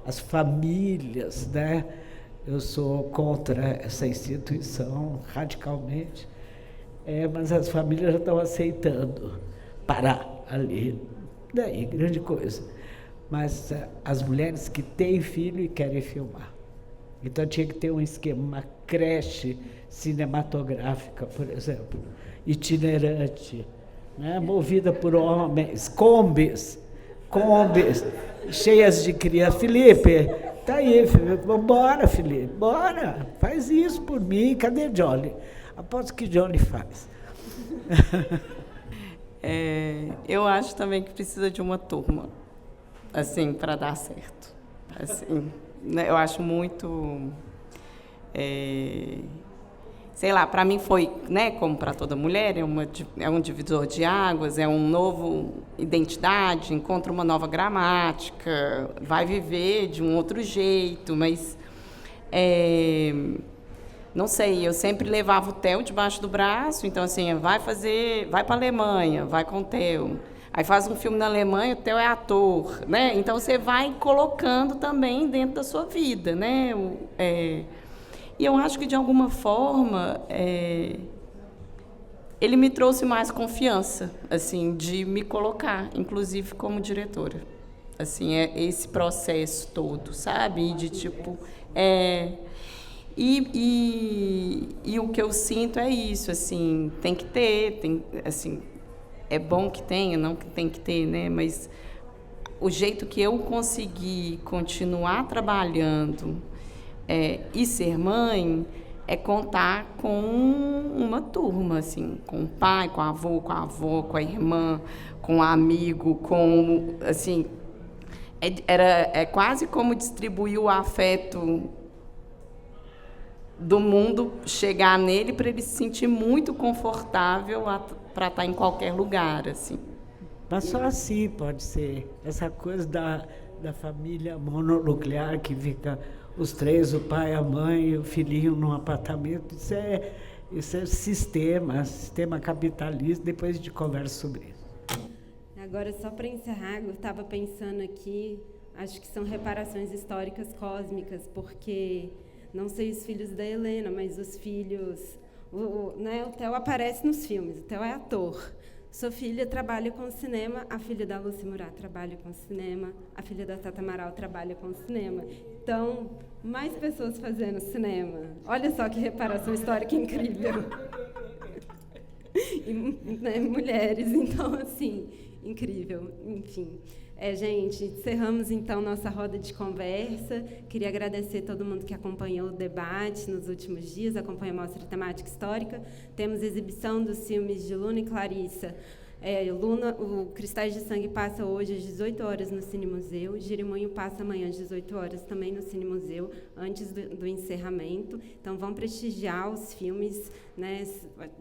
As famílias, né? Eu sou contra essa instituição radicalmente, mas as famílias já estão aceitando parar ali. Daí, grande coisa. Mas as mulheres que têm filho e querem filmar. Então tinha que ter um esquema, uma creche cinematográfica, por exemplo, itinerante, né? Movida por homens, combis, cheias de crianças. Felipe, tá aí, Felipe, bora, Felipe, bora, faz isso por mim. Cadê Johnny? Aposto que Johnny faz. Eu acho também que precisa de uma turma, assim, para dar certo. Assim, eu acho muito... sei lá, para mim foi, né, como para toda mulher, é um divisor de águas, é um novo identidade, encontra uma nova gramática, vai viver de um outro jeito, mas não sei, eu sempre levava o Theo debaixo do braço, então assim, vai para a Alemanha, vai com o Theo. Aí faz um filme na Alemanha, o Theo é ator, né? Então você vai colocando também dentro da sua vida, né? E eu acho que, de alguma forma, ele me trouxe mais confiança, assim, de me colocar, inclusive como diretora. Assim, esse processo todo, sabe? De tipo... E o que eu sinto é isso, assim, tem que ter, assim, é bom que tenha, não que tem que ter, né? Mas o jeito que eu consegui continuar trabalhando e ser mãe é contar com uma turma, assim, com o pai, com a avó, com a irmã, com o amigo, com, assim, é quase como distribuir o afeto do mundo, chegar nele para ele se sentir muito confortável para estar em qualquer lugar, assim. Mas só assim pode ser. Essa coisa da família mononuclear que fica os três, o pai, a mãe e o filhinho num apartamento, isso é sistema capitalista, depois a gente conversa sobre isso. Agora, só para encerrar, eu estava pensando aqui, acho que são reparações históricas cósmicas, porque... Não sei os filhos da Helena, mas os filhos... O Theo aparece nos filmes, o Theo é ator. Sua filha trabalha com cinema, a filha da Lúcia Murat trabalha com cinema, a filha da Tata Amaral trabalha com cinema. Então, mais pessoas fazendo cinema. Olha só que reparação histórica incrível. E, né, mulheres, então, assim, incrível. Enfim... gente, encerramos então nossa roda de conversa. Queria agradecer a todo mundo que acompanhou o debate nos últimos dias, acompanhou a mostra temática histórica. Temos exibição dos filmes de Luna e Clarissa Luna, o Cristais de Sangue passa hoje às 18 horas no Cine Museu, Jirimonho passa amanhã às 18 horas também no Cine Museu, antes do encerramento. Então, vão prestigiar os filmes, né?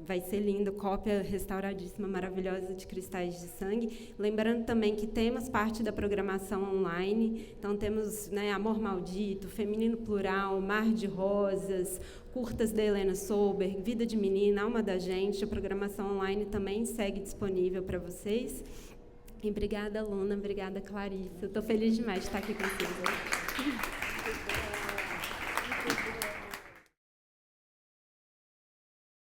Vai ser lindo, cópia restauradíssima, maravilhosa de Cristais de Sangue. Lembrando também que temos parte da programação online, então temos, né, Amor Maldito, Feminino Plural, Mar de Rosas, curtas da Helena Solberg, Vida de Menina, Alma da Gente. A programação online também segue disponível para vocês. E obrigada, Luna, obrigada, Clarissa. Estou feliz demais de estar aqui com vocês.